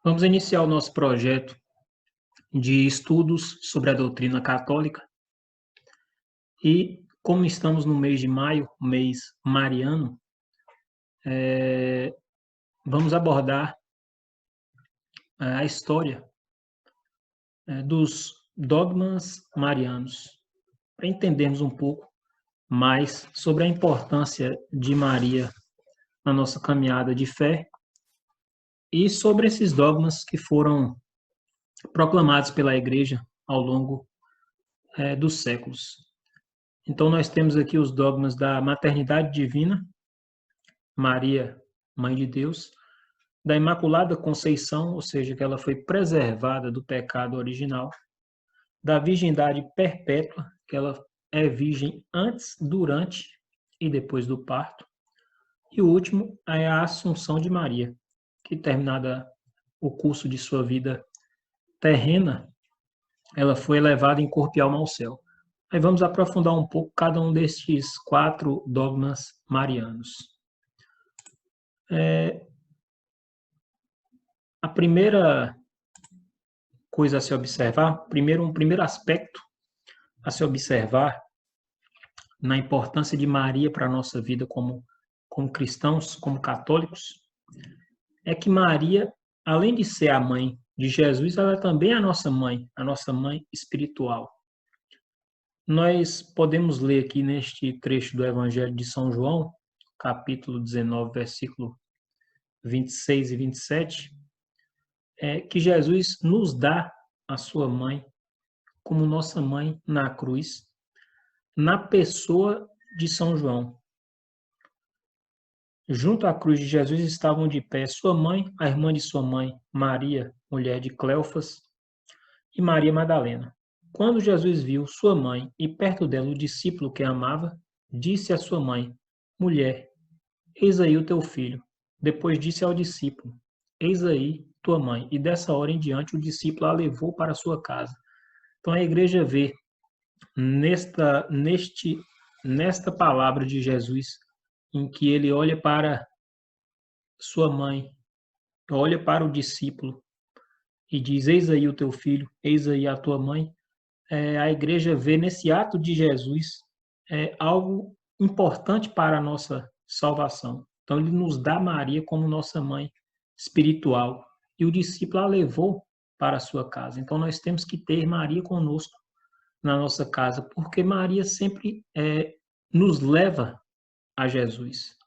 Vamos iniciar o nosso projeto de estudos sobre a doutrina católica e, como estamos no mês de maio, mês mariano, vamos abordar a história dos dogmas marianos, para entendermos um pouco mais sobre a importância de Maria na nossa caminhada de fé e sobre esses dogmas que foram proclamados pela Igreja ao longo dos séculos. Então, nós temos aqui os dogmas da maternidade divina, Maria, Mãe de Deus, da Imaculada Conceição, ou seja, que ela foi preservada do pecado original, da virgindade perpétua, que ela é virgem antes, durante e depois do parto, e o último é a Assunção de Maria, que terminada o curso de sua vida terrena, ela foi elevada em corpo e alma ao céu. Aí vamos aprofundar um pouco cada um destes 4 dogmas marianos. A primeira coisa a se observar, um primeiro aspecto a se observar na importância de Maria para a nossa vida como cristãos, como católicos, é que Maria, além de ser a mãe de Jesus, ela também é a nossa mãe espiritual. Nós podemos ler aqui neste trecho do Evangelho de São João, capítulo 19, versículo 26 e 27, que Jesus nos dá a sua mãe como nossa mãe na cruz, na pessoa de São João. Junto à cruz de Jesus estavam de pé sua mãe, a irmã de sua mãe, Maria, mulher de Cleofas, e Maria Madalena. Quando Jesus viu sua mãe e perto dela o discípulo que a amava, disse à sua mãe: Mulher, eis aí o teu filho. Depois disse ao discípulo: Eis aí tua mãe. E dessa hora em diante o discípulo a levou para a sua casa. Então a igreja vê nesta palavra de Jesus, em que ele olha para sua mãe, olha para o discípulo e diz: Eis aí o teu filho, eis aí a tua mãe. A igreja vê nesse ato de Jesus algo importante para a nossa salvação. Então, ele nos dá Maria como nossa mãe espiritual e o discípulo a levou para a sua casa. Então, nós temos que ter Maria conosco na nossa casa, porque Maria sempre nos leva a Jesus.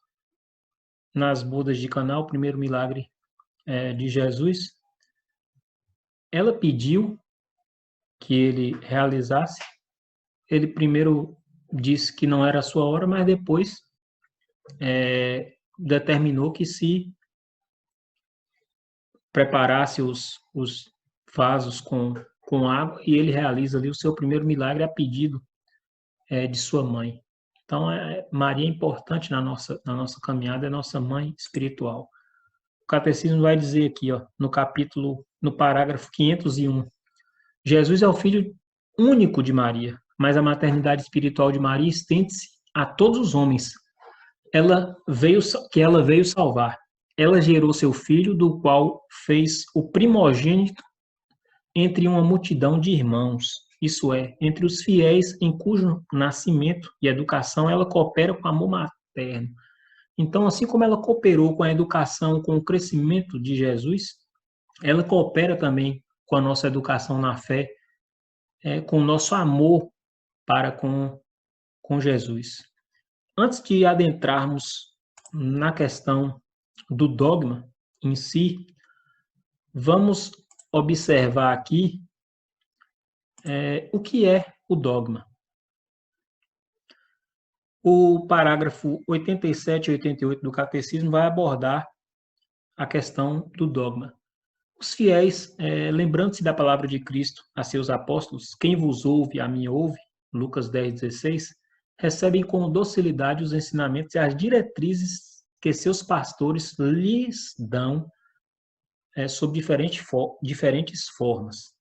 Nas bodas de Caná, o primeiro milagre de Jesus, ela pediu que ele realizasse. Ele primeiro disse que não era a sua hora, mas depois determinou que se preparasse os vasos com água e ele realiza ali o seu primeiro milagre a pedido de sua mãe. Então, Maria é importante na nossa caminhada, é nossa mãe espiritual. O catecismo vai dizer aqui, ó, no parágrafo 501, Jesus é o filho único de Maria, mas a maternidade espiritual de Maria estende-se a todos os homens. Ela veio salvar. Ela gerou seu filho, do qual fez o primogênito entre uma multidão de irmãos, isso é, entre os fiéis em cujo nascimento e educação ela coopera com amor materno. Então, assim como ela cooperou com a educação, com o crescimento de Jesus, ela coopera também com a nossa educação na fé, com o nosso amor para com Jesus. Antes de adentrarmos na questão do dogma em si, vamos observar aqui o que é o dogma. O parágrafo 87 e 88 do Catecismo vai abordar a questão do dogma. Os fiéis, lembrando-se da palavra de Cristo a seus apóstolos, quem vos ouve, a mim ouve, Lucas 10:16, recebem com docilidade os ensinamentos e as diretrizes que seus pastores lhes dão sob diferentes formas.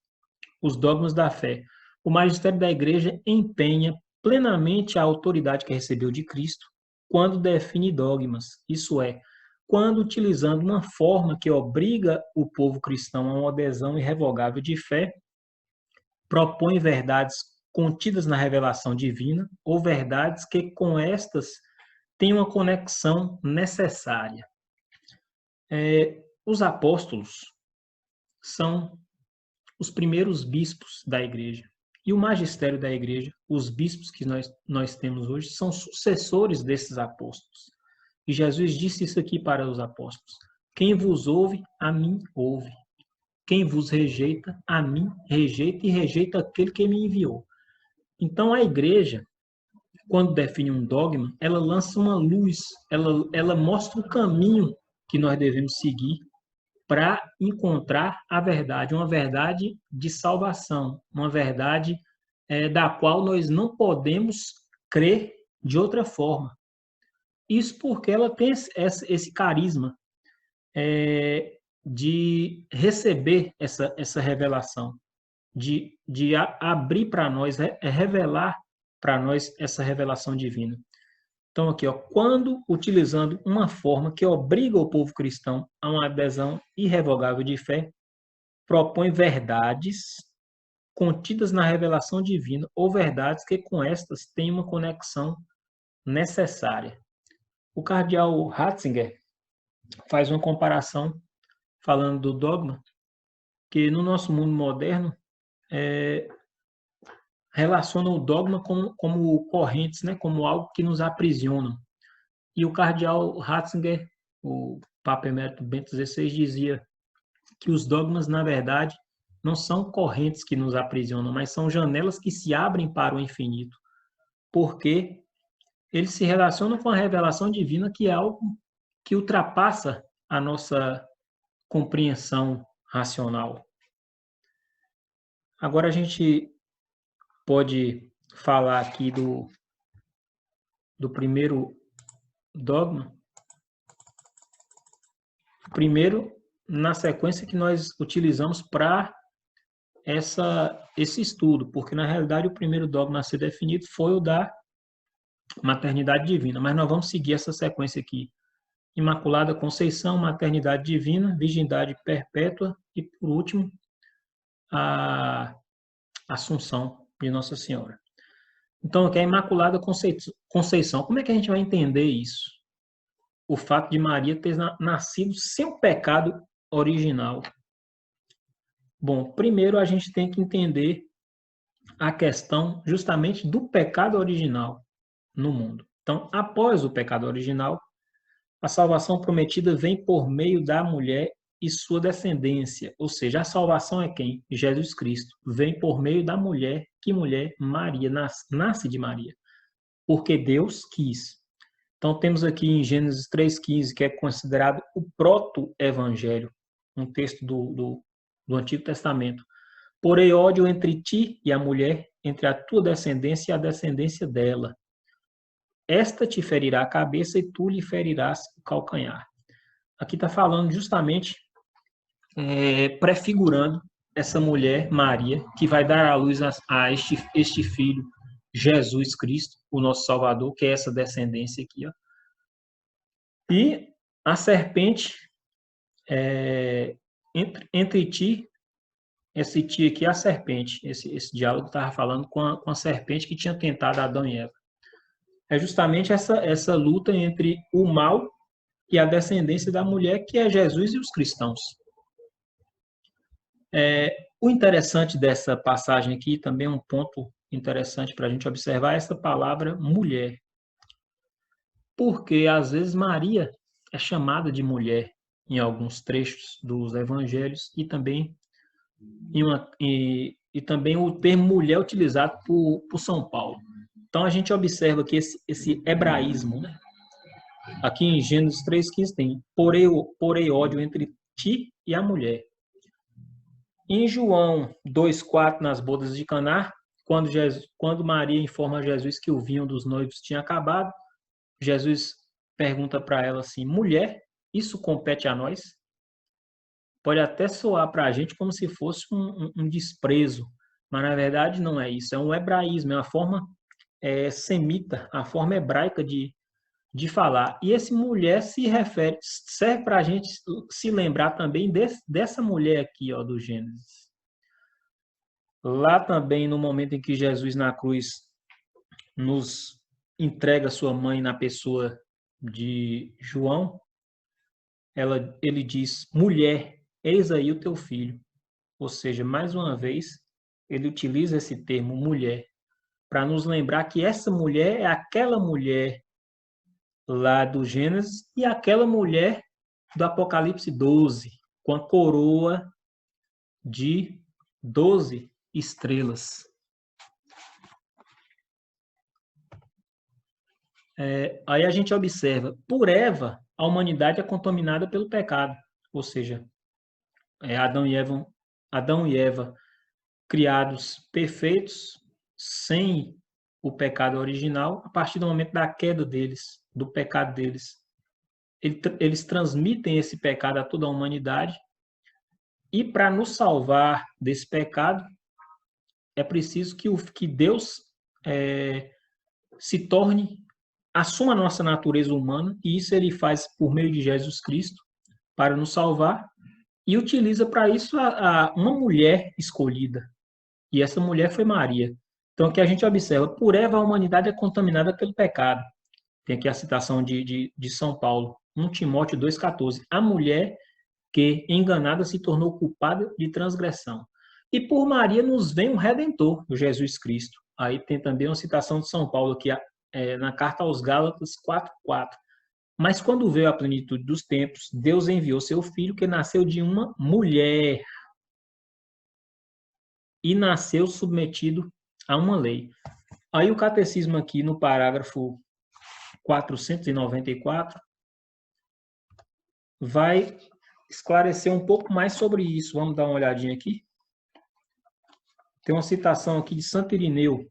Os dogmas da fé. O magistério da Igreja empenha plenamente a autoridade que recebeu de Cristo quando define dogmas, isso é, quando utilizando uma forma que obriga o povo cristão a uma adesão irrevogável de fé, propõe verdades contidas na revelação divina ou verdades que com estas têm uma conexão necessária. Os apóstolos são os primeiros bispos da igreja. E o magistério da igreja, os bispos que nós temos hoje, são sucessores desses apóstolos. E Jesus disse isso aqui para os apóstolos: quem vos ouve, a mim ouve. Quem vos rejeita, a mim rejeita e rejeita aquele que me enviou. Então a igreja, quando define um dogma, ela lança uma luz, ela mostra o caminho que nós devemos seguir para encontrar a verdade, uma verdade de salvação, uma verdade da qual nós não podemos crer de outra forma. Isso porque ela tem esse carisma de receber essa revelação, de abrir para nós, revelar para nós essa revelação divina. Então, aqui, quando utilizando uma forma que obriga o povo cristão a uma adesão irrevogável de fé, propõe verdades contidas na revelação divina ou verdades que com estas têm uma conexão necessária. O cardeal Ratzinger faz uma comparação, falando do dogma, que no nosso mundo moderno relaciona o dogma como correntes, né, como algo que nos aprisiona. E o cardeal Ratzinger, o Papa Emérito Bento XVI, dizia que os dogmas, na verdade, não são correntes que nos aprisionam, mas são janelas que se abrem para o infinito, porque eles se relacionam com a revelação divina, que é algo que ultrapassa a nossa compreensão racional. Agora a gente pode falar aqui do primeiro dogma. Primeiro, na sequência que nós utilizamos para esse estudo, porque na realidade o primeiro dogma a ser definido foi o da maternidade divina, mas nós vamos seguir essa sequência aqui. Imaculada Conceição, maternidade divina, virgindade perpétua e, por último, a Assunção de Nossa Senhora. Então, aqui é a Imaculada Conceição. Como é que a gente vai entender isso? O fato de Maria ter nascido sem o pecado original. Bom, primeiro a gente tem que entender a questão justamente do pecado original no mundo. Então, após o pecado original, a salvação prometida vem por meio da mulher e sua descendência. Ou seja, a salvação é quem? Jesus Cristo. Vem por meio da mulher. Que mulher? Maria. Nasce de Maria. Porque Deus quis. Então, temos aqui em Gênesis 3,15, que é considerado o proto-evangelho, um texto do Antigo Testamento. Porém, ódio entre ti e a mulher, entre a tua descendência e a descendência dela. Esta te ferirá a cabeça e tu lhe ferirás o calcanhar. Aqui está falando justamente, prefigurando essa mulher, Maria, que vai dar à luz a este filho, Jesus Cristo, o nosso Salvador, que é essa descendência aqui. Ó. E a serpente, entre ti, esse ti aqui é a serpente, esse diálogo estava falando com a serpente que tinha tentado Adão e Eva. É justamente essa luta entre o mal e a descendência da mulher, que é Jesus e os cristãos. O interessante dessa passagem aqui, também um ponto interessante para a gente observar, é essa palavra mulher. Porque, às vezes, Maria é chamada de mulher em alguns trechos dos evangelhos e também, também o termo mulher utilizado por São Paulo. Então, a gente observa que esse hebraísmo, né? Aqui em Gênesis 3,15 tem porém ódio entre ti e a mulher. Em João 2,4, nas bodas de Caná, quando Maria informa a Jesus que o vinho dos noivos tinha acabado, Jesus pergunta para ela assim, mulher, isso compete a nós? Pode até soar para a gente como se fosse um desprezo, mas na verdade não é isso, é um hebraísmo, é uma forma semita, a forma hebraica de de falar. E esse mulher serve para a gente se lembrar também dessa mulher aqui, ó, do Gênesis. Lá também, no momento em que Jesus na cruz nos entrega sua mãe na pessoa de João, ele diz: mulher, eis aí o teu filho. Ou seja, mais uma vez, ele utiliza esse termo mulher para nos lembrar que essa mulher é aquela mulher lá do Gênesis e aquela mulher do Apocalipse 12, com a coroa de 12 estrelas. Aí a gente observa, por Eva, a humanidade é contaminada pelo pecado, ou seja, Adão e Eva criados perfeitos, sem o pecado original, a partir do momento da queda deles, do pecado deles. Eles transmitem esse pecado a toda a humanidade, e para nos salvar desse pecado, é preciso que Deus se torne, assuma a nossa natureza humana, e isso ele faz por meio de Jesus Cristo, para nos salvar, e utiliza para isso uma mulher escolhida. E essa mulher foi Maria. Então, aqui a gente observa, por Eva, a humanidade é contaminada pelo pecado. Tem aqui a citação de São Paulo, 1 Timóteo 2,14. A mulher que, enganada, se tornou culpada de transgressão. E por Maria nos vem um Redentor, o Jesus Cristo. Aí tem também uma citação de São Paulo aqui, na carta aos Gálatas 4,4. Mas quando veio a plenitude dos tempos, Deus enviou seu filho, que nasceu de uma mulher e nasceu submetido a uma lei. Aí o catecismo aqui no parágrafo 494 vai esclarecer um pouco mais sobre isso. Vamos dar uma olhadinha aqui. Tem uma citação aqui de Santo Irineu,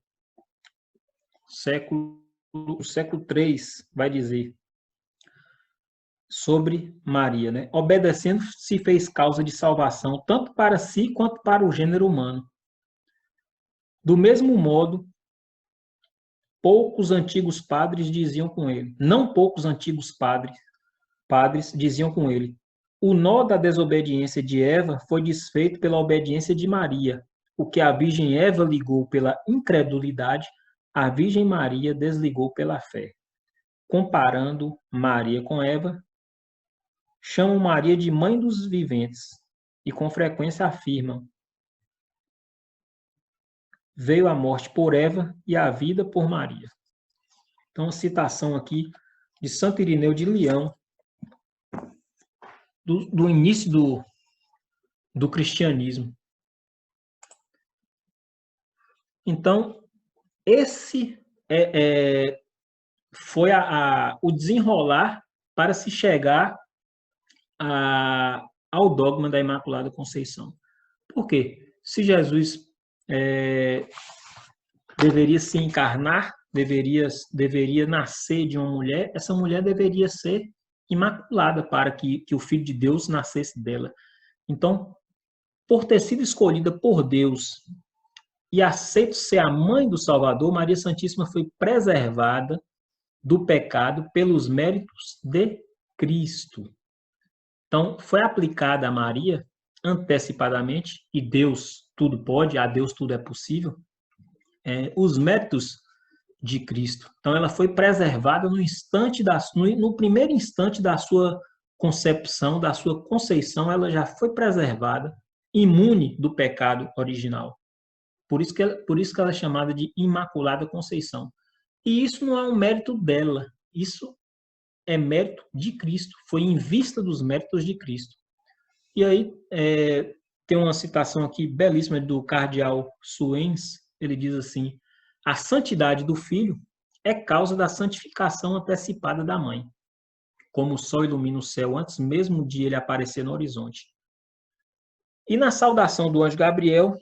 século III, vai dizer sobre Maria, né? Obedecendo, se fez causa de salvação, tanto para si quanto para o gênero humano. Do mesmo modo, poucos antigos padres diziam com ele, não poucos antigos padres diziam com ele, o nó da desobediência de Eva foi desfeito pela obediência de Maria. O que a Virgem Eva ligou pela incredulidade, a Virgem Maria desligou pela fé. Comparando Maria com Eva, chamam Maria de mãe dos viventes e com frequência afirmam: veio a morte por Eva e a vida por Maria. Então, a citação aqui de Santo Irineu de Leão, do início do cristianismo. Então, esse foi o desenrolar para se chegar ao dogma da Imaculada Conceição. Por quê? Se Jesus deveria se encarnar, deveria nascer de uma mulher, essa mulher deveria ser imaculada para que o Filho de Deus nascesse dela. Então, por ter sido escolhida por Deus e aceito ser a mãe do Salvador, Maria Santíssima foi preservada do pecado pelos méritos de Cristo. Então, foi aplicada a Maria antecipadamente, e Deus tudo pode, a Deus tudo é possível, os méritos de Cristo. Então, ela foi preservada no primeiro instante da sua concepção, da sua conceição, ela já foi preservada, imune do pecado original. Por isso que ela é chamada de Imaculada Conceição. E isso não é um mérito dela, isso é mérito de Cristo, foi em vista dos méritos de Cristo. E aí, tem uma citação aqui belíssima do cardeal Suens, ele diz assim: a santidade do filho é causa da santificação antecipada da mãe, como o sol ilumina o céu antes mesmo de ele aparecer no horizonte. E na saudação do anjo Gabriel,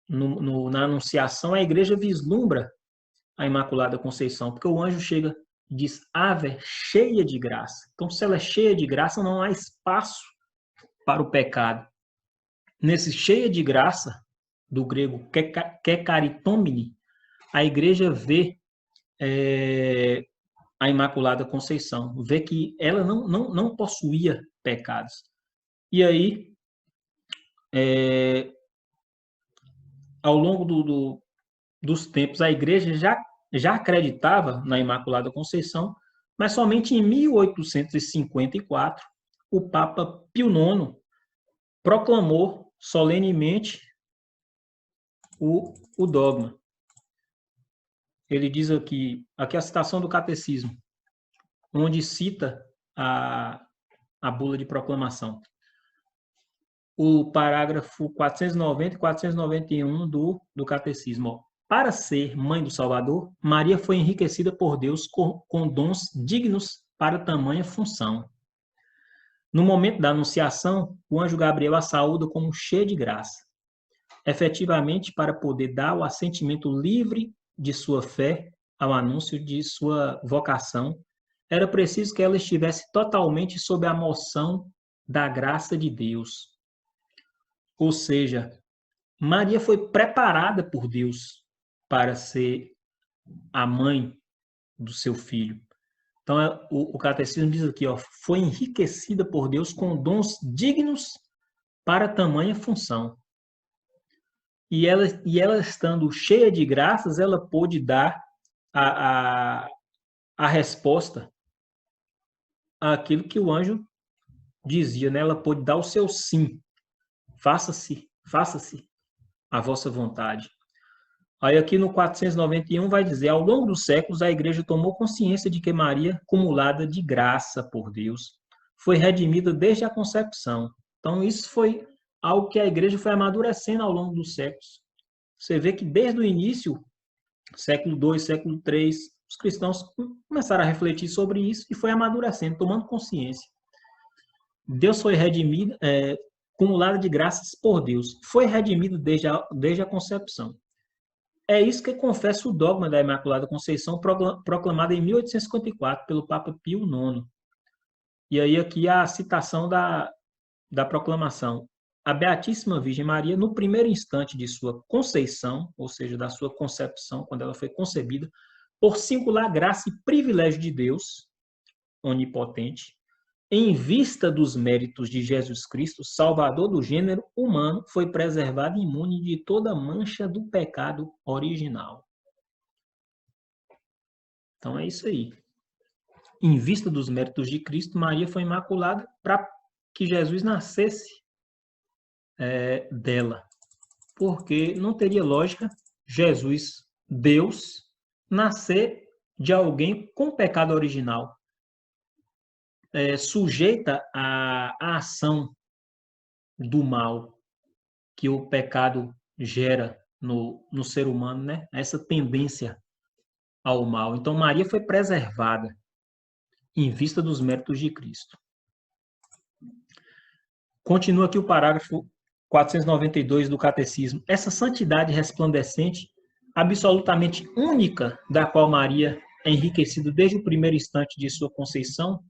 na anunciação, a igreja vislumbra a Imaculada Conceição, porque o anjo chega e diz: Ave, cheia de graça. Então, se ela é cheia de graça, não há espaço para o pecado. Nesse cheia de graça, do grego kekaritomini, a igreja vê a Imaculada Conceição, vê que ela não possuía pecados. E aí, ao longo dos tempos, a igreja já acreditava na Imaculada Conceição, mas somente em 1854, o Papa Pio IX proclamou solenemente o dogma. Ele diz aqui a citação do Catecismo, onde cita a bula de proclamação. O parágrafo 490 e 491 do Catecismo. Para ser mãe do Salvador, Maria foi enriquecida por Deus com dons dignos para tamanha função. No momento da anunciação, o anjo Gabriel a saúda como cheia de graça. Efetivamente, para poder dar o assentimento livre de sua fé ao anúncio de sua vocação, era preciso que ela estivesse totalmente sob a moção da graça de Deus. Ou seja, Maria foi preparada por Deus para ser a mãe do seu filho. Então, o Catecismo diz aqui, foi enriquecida por Deus com dons dignos para tamanha função. E ela estando cheia de graças, ela pôde dar a resposta àquilo que o anjo dizia, né? Ela pôde dar o seu sim. Faça-se a vossa vontade. Aí aqui no 491 vai dizer, ao longo dos séculos a igreja tomou consciência de que Maria, cumulada de graça por Deus, foi redimida desde a concepção. Então isso foi algo que a igreja foi amadurecendo ao longo dos séculos. Você vê que desde o início, século II, século III, os cristãos começaram a refletir sobre isso e foi amadurecendo, tomando consciência. Deus foi redimido, cumulada de graças por Deus. Foi redimido desde a concepção. É isso que confessa o dogma da Imaculada Conceição, proclamado em 1854 pelo Papa Pio IX. E aí aqui a citação da proclamação. A Beatíssima Virgem Maria, no primeiro instante de sua conceição, ou seja, da sua concepção, quando ela foi concebida, por singular graça e privilégio de Deus, onipotente, em vista dos méritos de Jesus Cristo, Salvador do gênero humano, foi preservada imune de toda mancha do pecado original. Então é isso aí. Em vista dos méritos de Cristo, Maria foi imaculada para que Jesus nascesse dela. Porque não teria lógica Jesus, Deus, nascer de alguém com pecado original. Sujeita à ação do mal que o pecado gera no ser humano, né? Essa tendência ao mal. Então, Maria foi preservada em vista dos méritos de Cristo. Continua aqui o parágrafo 492 do Catecismo. Essa santidade resplandecente, absolutamente única, da qual Maria é enriquecida desde o primeiro instante de sua conceição,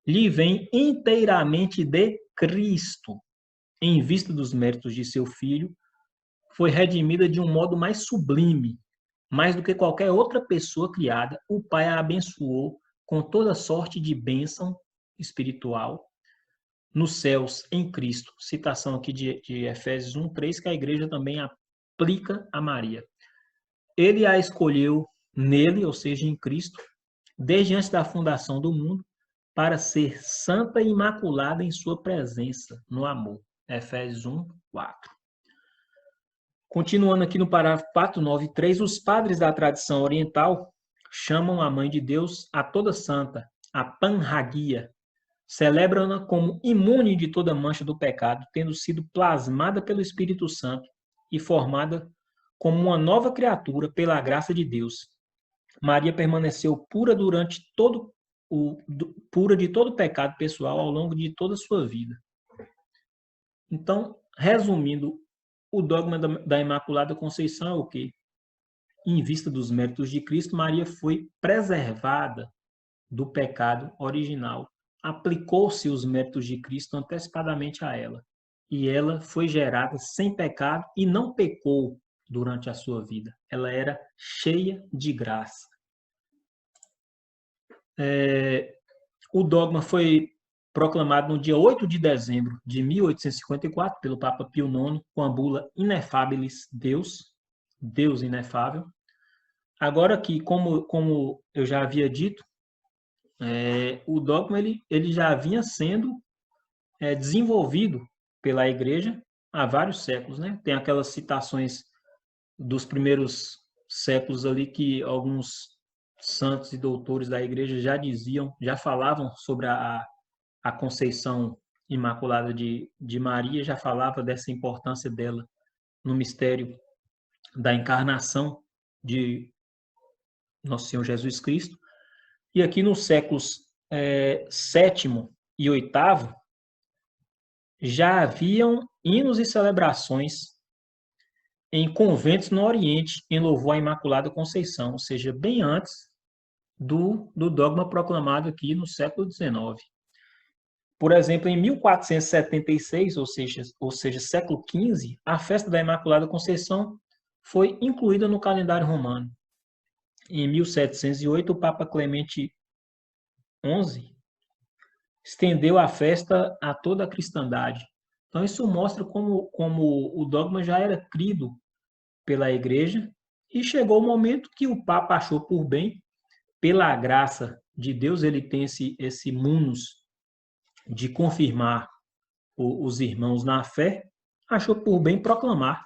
lhe vem inteiramente de Cristo. Em vista dos méritos de seu filho, foi redimida de um modo mais sublime, mais do que qualquer outra pessoa criada. O Pai a abençoou com toda sorte de bênção espiritual nos céus em Cristo. Citação aqui de Efésios 1:3, que a igreja também aplica a Maria. Ele a escolheu nele, ou seja, em Cristo, desde antes da fundação do mundo, para ser santa e imaculada em sua presença, no amor. Efésios 1:4. Continuando aqui no parágrafo 493, os padres da tradição oriental chamam a Mãe de Deus a toda santa, a Panhagia. Celebram-na como imune de toda mancha do pecado, tendo sido plasmada pelo Espírito Santo e formada como uma nova criatura pela graça de Deus. Maria permaneceu pura pura de todo pecado pessoal ao longo de toda a sua vida. Então, resumindo, o dogma da Imaculada Conceição é o quê? Em vista dos méritos de Cristo, Maria foi preservada do pecado original. Aplicou-se os méritos de Cristo antecipadamente a ela. E ela foi gerada sem pecado e não pecou durante a sua vida. Ela era cheia de graça. O dogma foi proclamado no dia 8 de dezembro de 1854 pelo Papa Pio IX, com a bula Inefabilis Deus, Deus inefável. Agora aqui, como eu já havia dito, o dogma ele já vinha sendo desenvolvido pela Igreja há vários séculos, né? Tem aquelas citações dos primeiros séculos ali que alguns santos e doutores da Igreja já diziam, já falavam sobre a Conceição Imaculada de Maria, já falava dessa importância dela no mistério da encarnação de Nosso Senhor Jesus Cristo. E aqui nos séculos sétimo e oitavo, já haviam hinos e celebrações em conventos no Oriente em louvor à Imaculada Conceição, ou seja, bem antes do dogma proclamado aqui no século XIX. Por exemplo, em 1476, ou seja, século XV, a festa da Imaculada Conceição foi incluída no calendário romano. Em 1708, o Papa Clemente XI estendeu a festa a toda a cristandade. Então, isso mostra como o dogma já era crido pela Igreja e chegou o momento que o Papa achou por bem, pela graça de Deus, ele tem esse munus de confirmar os irmãos na fé, achou por bem proclamar,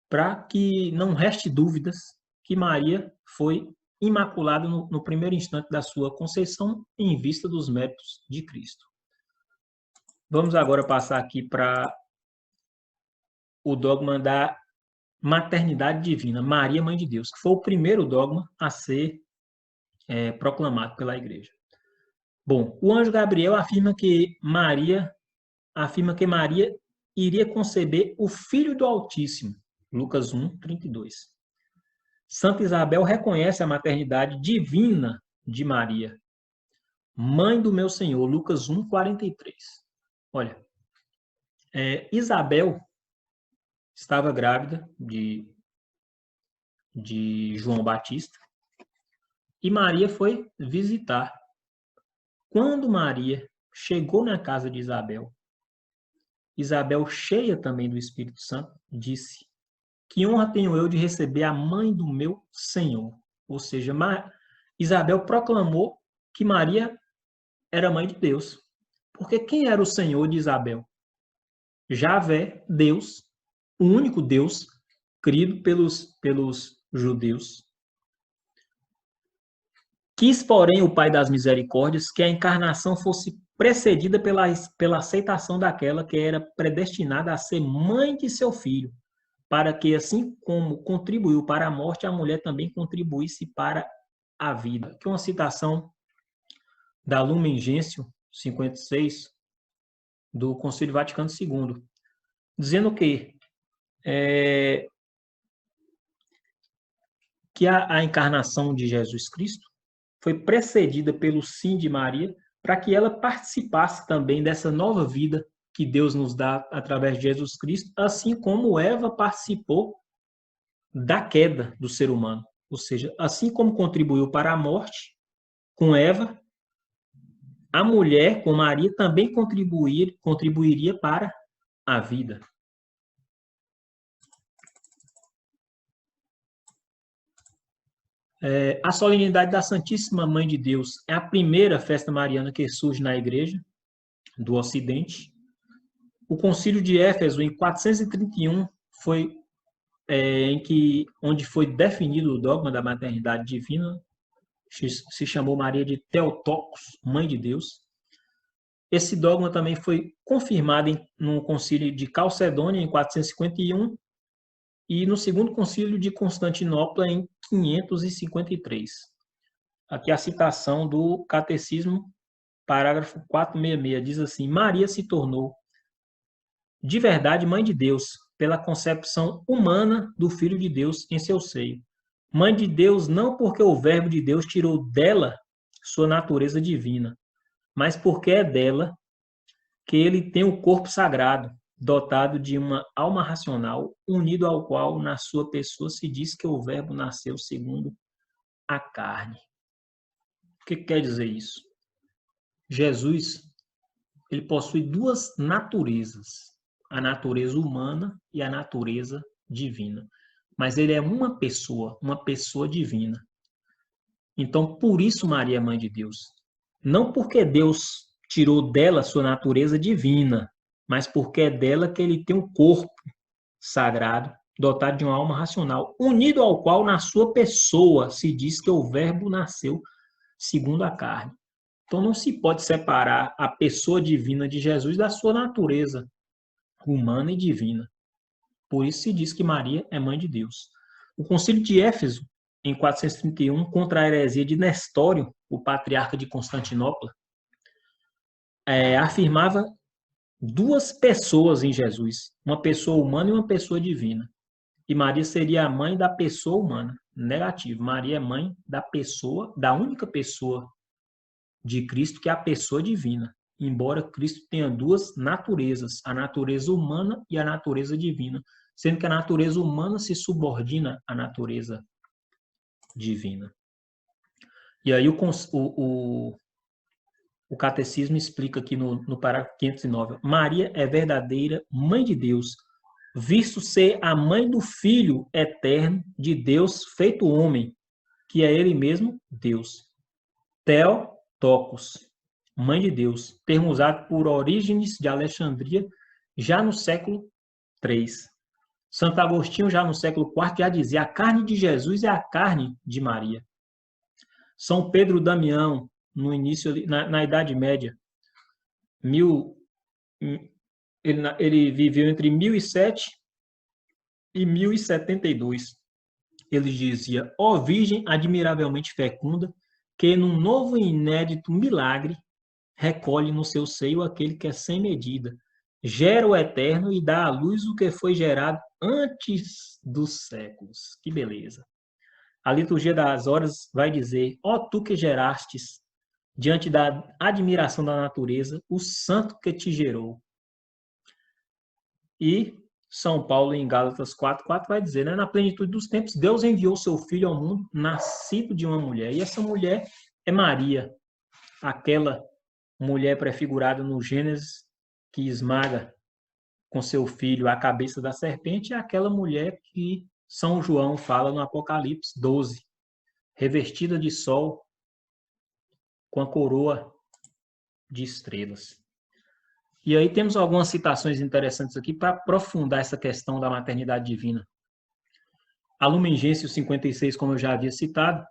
para que não reste dúvidas que Maria foi imaculada no primeiro instante da sua conceição em vista dos méritos de Cristo. Vamos agora passar aqui para o dogma da maternidade divina, Maria, Mãe de Deus, que foi o primeiro dogma a ser proclamado pela Igreja. Bom, o anjo Gabriel afirma que Maria iria conceber o Filho do Altíssimo, Lucas 1, 32. Santa Isabel reconhece a maternidade divina de Maria, Mãe do meu Senhor, Lucas 1, 43. Olha, Isabel estava grávida de João Batista e Maria foi visitar. Quando Maria chegou na casa de Isabel, cheia também do Espírito Santo, disse: que honra tenho eu de receber a mãe do meu Senhor. Ou seja, Isabel proclamou que Maria era mãe de Deus. Porque quem era o Senhor de Isabel? Javé, Deus, o único Deus crido pelos judeus. Quis, porém, o Pai das Misericórdias que a encarnação fosse precedida pela aceitação daquela que era predestinada a ser mãe de seu filho, para que, assim como contribuiu para a morte, a mulher também contribuísse para a vida. Aqui uma citação da Lumen Gentium 56, do Concílio Vaticano II, dizendo que a encarnação de Jesus Cristo foi precedida pelo sim de Maria, para que ela participasse também dessa nova vida que Deus nos dá através de Jesus Cristo, assim como Eva participou da queda do ser humano. Ou seja, assim como contribuiu para a morte com Eva, a mulher com Maria também contribuiria para a vida. A solenidade da Santíssima Mãe de Deus é a primeira festa mariana que surge na Igreja do Ocidente. O Concílio de Éfeso, em 431, foi onde foi definido o dogma da maternidade divina, se chamou Maria de Theotokos, Mãe de Deus. Esse dogma também foi confirmado no Concílio de Calcedônia, em 451, e no segundo Concílio de Constantinopla, em 553. Aqui a citação do Catecismo, parágrafo 466, diz assim: Maria se tornou de verdade Mãe de Deus, pela concepção humana do Filho de Deus em seu seio. Mãe de Deus não porque o Verbo de Deus tirou dela sua natureza divina, mas porque é dela que ele tem o corpo sagrado, dotado de uma alma racional, unido ao qual, na sua pessoa, se diz que o Verbo nasceu segundo a carne. O que quer dizer isso? Jesus, ele possui duas naturezas, a natureza humana e a natureza divina. Mas ele é uma pessoa divina. Então, por isso Maria é mãe de Deus. Não porque Deus tirou dela sua natureza divina, mas porque é dela que ele tem um corpo sagrado, dotado de uma alma racional, unido ao qual, na sua pessoa, se diz que o Verbo nasceu segundo a carne. Então, não se pode separar a pessoa divina de Jesus da sua natureza humana e divina. Por isso se diz que Maria é mãe de Deus. O Concílio de Éfeso, em 431, contra a heresia de Nestório, o patriarca de Constantinopla, afirmava duas pessoas em Jesus, uma pessoa humana e uma pessoa divina. E Maria seria a mãe da pessoa humana. Negativo. Maria é mãe da pessoa, da única pessoa de Cristo, que é a pessoa divina. Embora Cristo tenha duas naturezas, a natureza humana e a natureza divina, sendo que a natureza humana se subordina à natureza divina. E aí o catecismo explica aqui no parágrafo 509, Maria é verdadeira mãe de Deus, visto ser a mãe do Filho eterno de Deus feito homem, que é ele mesmo Deus. Theotokos, mãe de Deus, termo usado por Orígenes de Alexandria já no século III. Santo Agostinho, já no século IV, já dizia: a carne de Jesus é a carne de Maria. São Pedro Damião, no início, na Idade Média, ele viveu entre 1007 e 1072. Ele dizia: ó Virgem admiravelmente fecunda, que num novo e inédito milagre recolhe no seu seio aquele que é sem medida, gera o eterno e dá à luz o que foi gerado antes dos séculos. Que beleza! A liturgia das horas vai dizer: ó tu que gerastes, diante da admiração da natureza, o santo que te gerou. E São Paulo, em Gálatas 4:4, vai dizer, né? Na plenitude dos tempos, Deus enviou seu Filho ao mundo, nascido de uma mulher. E essa mulher é Maria, aquela mulher prefigurada no Gênesis, que esmaga com seu filho a cabeça da serpente, é aquela mulher que São João fala no Apocalipse 12, revestida de sol, com a coroa de estrelas. E aí temos algumas citações interessantes aqui para aprofundar essa questão da maternidade divina. A Lumen Gentium 56, como eu já havia citado,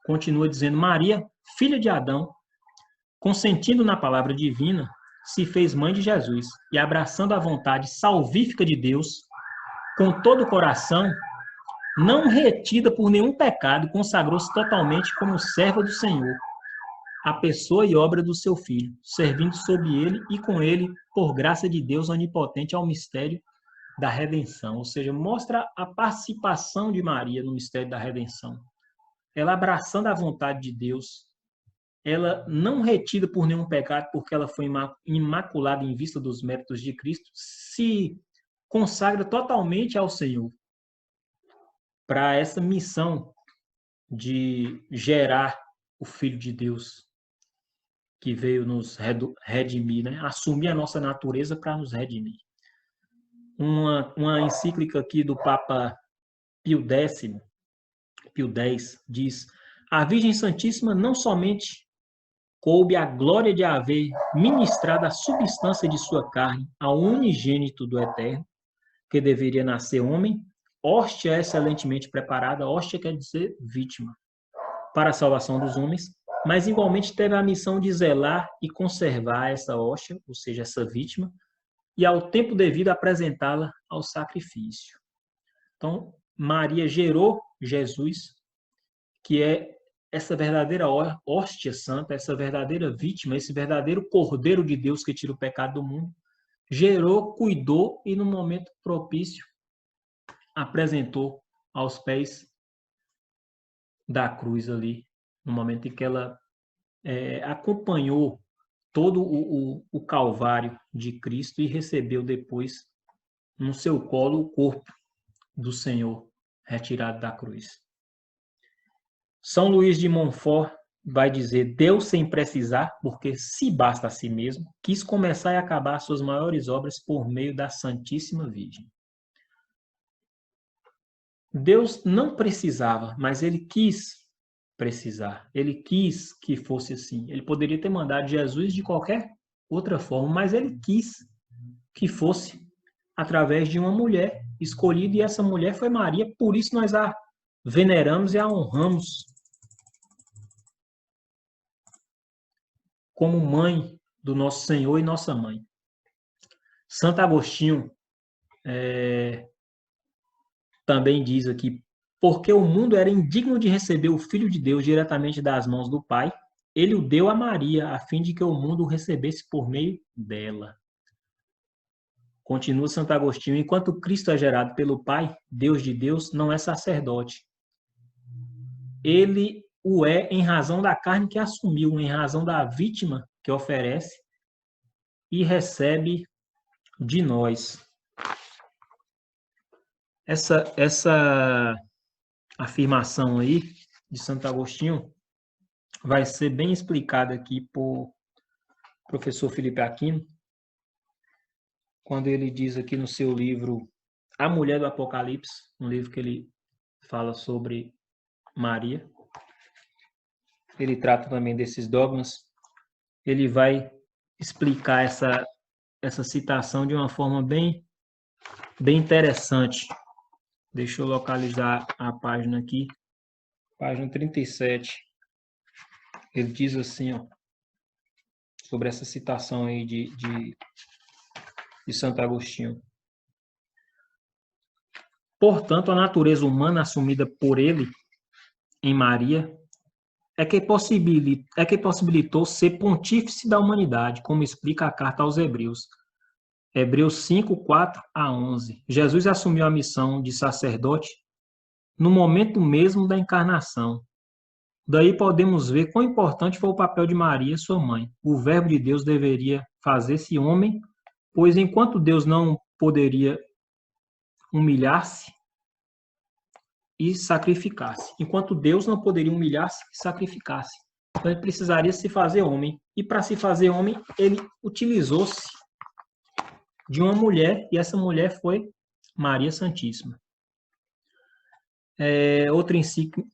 continua dizendo: Maria, filha de Adão, consentindo na palavra divina, se fez mãe de Jesus e, abraçando a vontade salvífica de Deus, com todo o coração, não retida por nenhum pecado, consagrou-se totalmente como serva do Senhor, a pessoa e obra do seu Filho, servindo sob ele e com ele, por graça de Deus onipotente, ao mistério da redenção. Ou seja, mostra a participação de Maria no mistério da redenção. Ela abraçando a vontade de Deus, ela não retida por nenhum pecado, porque ela foi imaculada em vista dos méritos de Cristo, se consagra totalmente ao Senhor para essa missão de gerar o Filho de Deus, que veio nos redimir, né? Assumir a nossa natureza para nos redimir. Uma encíclica aqui do Papa Pio X, diz: a Virgem Santíssima não somente coube a glória de haver ministrado a substância de sua carne ao unigênito do Eterno, que deveria nascer homem, hóstia excelentemente preparada, hóstia quer dizer vítima, para a salvação dos homens, mas igualmente teve a missão de zelar e conservar essa hóstia, ou seja, essa vítima, e ao tempo devido apresentá-la ao sacrifício. Então, Maria gerou Jesus, que é essa verdadeira hóstia santa, essa verdadeira vítima, esse verdadeiro Cordeiro de Deus que tira o pecado do mundo, gerou, cuidou e no momento propício apresentou aos pés da cruz ali, no momento em que ela acompanhou todo o Calvário de Cristo e recebeu depois no seu colo o corpo do Senhor retirado da cruz. São Luís de Montfort vai dizer: Deus sem precisar, porque se basta a si mesmo, quis começar e acabar suas maiores obras por meio da Santíssima Virgem. Deus não precisava, mas ele quis precisar. Ele quis que fosse assim. Ele poderia ter mandado Jesus de qualquer outra forma, mas ele quis que fosse através de uma mulher escolhida, e essa mulher foi Maria. Por isso nós a veneramos e a honramos como mãe do nosso Senhor e nossa mãe. Santo Agostinho também diz aqui: porque o mundo era indigno de receber o Filho de Deus diretamente das mãos do Pai, ele o deu a Maria, a fim de que o mundo o recebesse por meio dela. Continua Santo Agostinho: enquanto Cristo é gerado pelo Pai, Deus de Deus, não é sacerdote. Ele o é em razão da carne que assumiu, em razão da vítima que oferece e recebe de nós. Essa afirmação aí de Santo Agostinho vai ser bem explicada aqui por professor Felipe Aquino, quando ele diz aqui no seu livro A Mulher do Apocalipse, um livro que ele fala sobre Maria. Ele trata também desses dogmas. Ele vai explicar essa citação de uma forma bem interessante. Deixa eu localizar a página aqui. Página 37. Ele diz assim, ó, sobre essa citação aí de Santo Agostinho. Portanto, a natureza humana assumida por ele em Maria é que possibilitou ser pontífice da humanidade, como explica a carta aos Hebreus. Hebreus 5, 4 a 11. Jesus assumiu a missão de sacerdote no momento mesmo da encarnação. Daí podemos ver quão importante foi o papel de Maria, sua mãe. O Verbo de Deus deveria fazer-se homem, pois enquanto Deus não poderia humilhar-se e sacrificar-se, enquanto Deus não poderia humilhar-se e sacrificar-se, então ele precisaria se fazer homem. E para se fazer homem, ele utilizou-se de uma mulher, e essa mulher foi Maria Santíssima.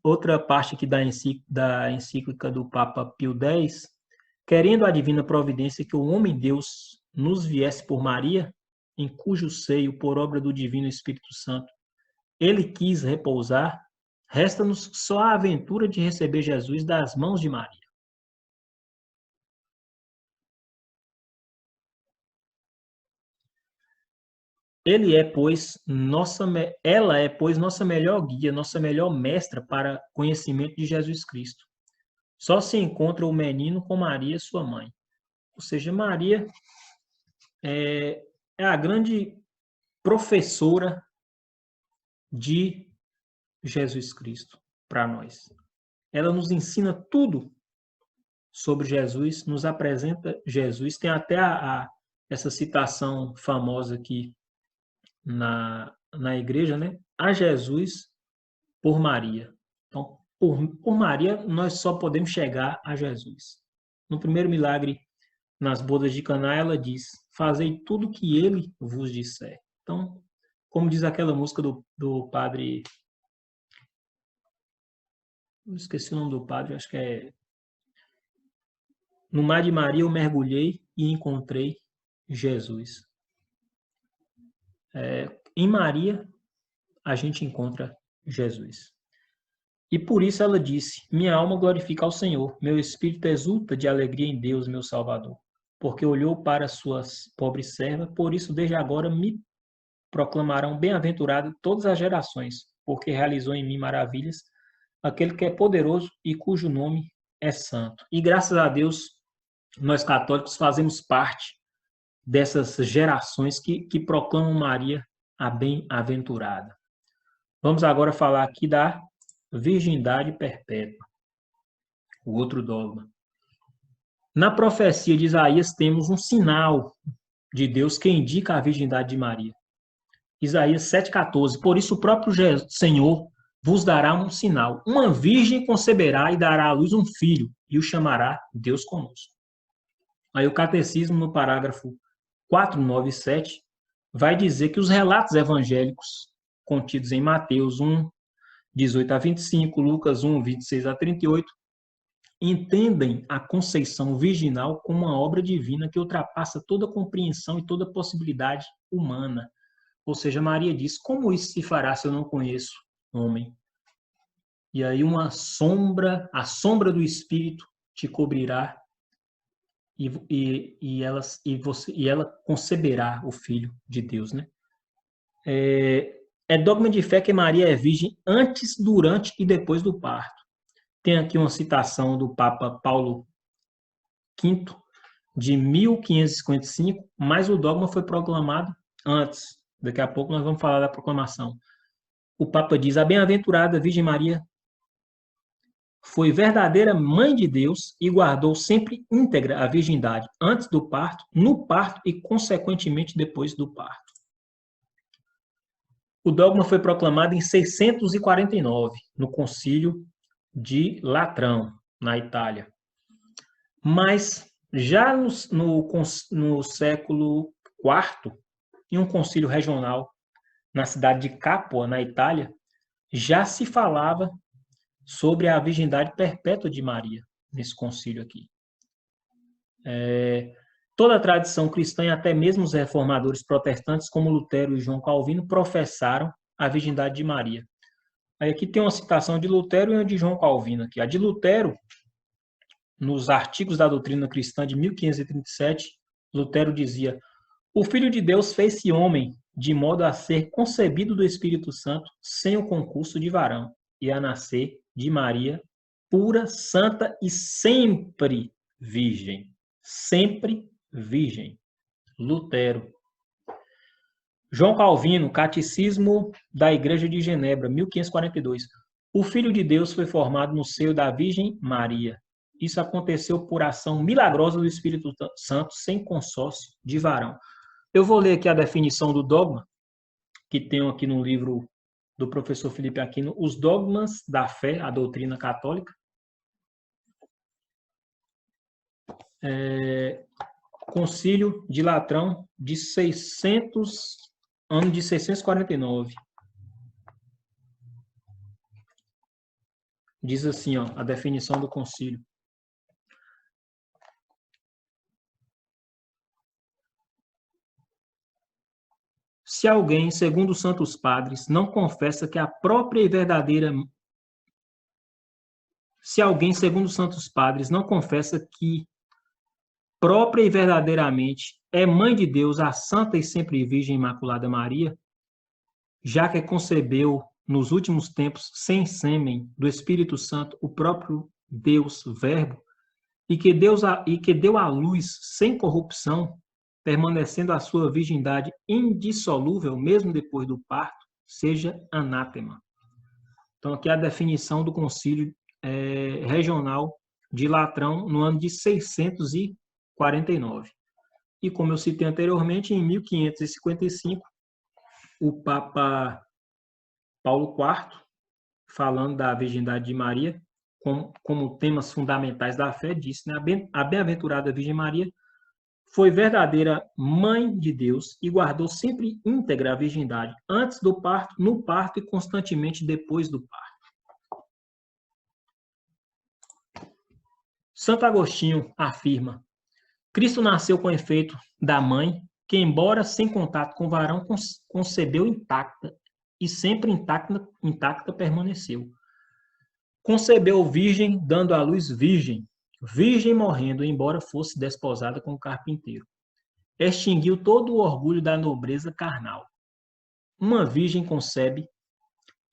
Outra parte aqui da encíclica do Papa Pio X, querendo a divina providência que o homem-Deus nos viesse por Maria, em cujo seio, por obra do divino Espírito Santo, ele quis repousar, resta-nos só a aventura de receber Jesus das mãos de Maria. Ela é, pois, nossa melhor guia, nossa melhor mestra para conhecimento de Jesus Cristo. Só se encontra o menino com Maria, sua mãe. Ou seja, Maria é a grande professora de Jesus Cristo para nós. Ela nos ensina tudo sobre Jesus, nos apresenta Jesus. Tem até essa citação famosa aqui na igreja, né? A Jesus por Maria. Então, por Maria, nós só podemos chegar a Jesus. No primeiro milagre, nas bodas de Caná, ela diz: fazei tudo o que ele vos disser. Então, como diz aquela música do padre... Eu esqueci o nome do padre, acho que é... No mar de Maria eu mergulhei e encontrei Jesus. Em Maria, a gente encontra Jesus. E por isso ela disse: minha alma glorifica ao Senhor, meu espírito exulta de alegria em Deus, meu Salvador, porque olhou para suas pobres servas, por isso desde agora me proclamarão bem-aventurado todas as gerações, porque realizou em mim maravilhas, aquele que é poderoso e cujo nome é santo. E graças a Deus, nós católicos fazemos parte dessas gerações que proclamam Maria a bem-aventurada. Vamos agora falar aqui da virgindade perpétua, o outro dogma. Na profecia de Isaías temos um sinal de Deus que indica a virgindade de Maria. Isaías 7,14. Por isso o próprio Senhor vos dará um sinal. Uma virgem conceberá e dará à luz um filho, e o chamará Deus conosco. Aí o catecismo, no parágrafo 497, vai dizer que os relatos evangélicos contidos em Mateus 1, 18 a 25, Lucas 1, 26 a 38, entendem a conceição virginal como uma obra divina que ultrapassa toda compreensão e toda possibilidade humana. Ou seja, Maria diz, como isso se fará se eu não conheço homem? E aí a sombra do Espírito te cobrirá e ela conceberá o Filho de Deus, né? É dogma de fé que Maria é virgem antes, durante e depois do parto. Tem aqui uma citação do Papa Paulo V, de 1555, mas o dogma foi proclamado antes. Daqui a pouco nós vamos falar da proclamação. O Papa diz, a bem-aventurada Virgem Maria foi verdadeira mãe de Deus e guardou sempre íntegra a virgindade, antes do parto, no parto e, consequentemente, depois do parto. O dogma foi proclamado em 649, no Concílio de Latrão, na Itália. Mas, já no século IV, em um concílio regional na cidade de Capua, na Itália, já se falava sobre a virgindade perpétua de Maria, nesse concílio aqui. Toda a tradição cristã e até mesmo os reformadores protestantes, como Lutero e João Calvino, professaram a virgindade de Maria. Aí aqui tem uma citação de Lutero e uma de João Calvino. Aqui. A de Lutero, nos Artigos da Doutrina Cristã de 1537, Lutero dizia, o Filho de Deus fez-se homem, de modo a ser concebido do Espírito Santo, sem o concurso de varão, e a nascer de Maria, pura, santa e sempre virgem. Sempre virgem. Lutero. João Calvino, Catecismo da Igreja de Genebra, 1542. O Filho de Deus foi formado no seio da Virgem Maria. Isso aconteceu por ação milagrosa do Espírito Santo, sem consórcio de varão. Eu vou ler aqui a definição do dogma, que tenho aqui no livro do professor Felipe Aquino, Os Dogmas da Fé, a Doutrina Católica. Concílio de Latrão, ano de 649. Diz assim, ó, a definição do concílio. Se alguém, segundo os santos padres, não confessa que a própria e verdadeira... Se alguém, segundo os santos padres, não confessa que própria e verdadeiramente é mãe de Deus, a santa e sempre virgem Imaculada Maria, já que concebeu nos últimos tempos, sem sêmen, do Espírito Santo, o próprio Deus Verbo, e que deu à luz sem corrupção, permanecendo a sua virgindade indissolúvel, mesmo depois do parto, seja anátema. Então, aqui é a definição do concílio regional de Latrão, no ano de 649. E, como eu citei anteriormente, em 1555, o Papa Paulo IV, falando da virgindade de Maria, como temas fundamentais da fé, disse, né? A bem-aventurada Virgem Maria foi verdadeira mãe de Deus e guardou sempre íntegra a virgindade, antes do parto, no parto e constantemente depois do parto. Santo Agostinho afirma, Cristo nasceu com efeito da mãe, que, embora sem contato com o varão, concebeu intacta e sempre intacta permaneceu. Concebeu virgem, dando à luz virgem, virgem morrendo, embora fosse desposada com o carpinteiro. Extinguiu todo o orgulho da nobreza carnal. Uma virgem concebe,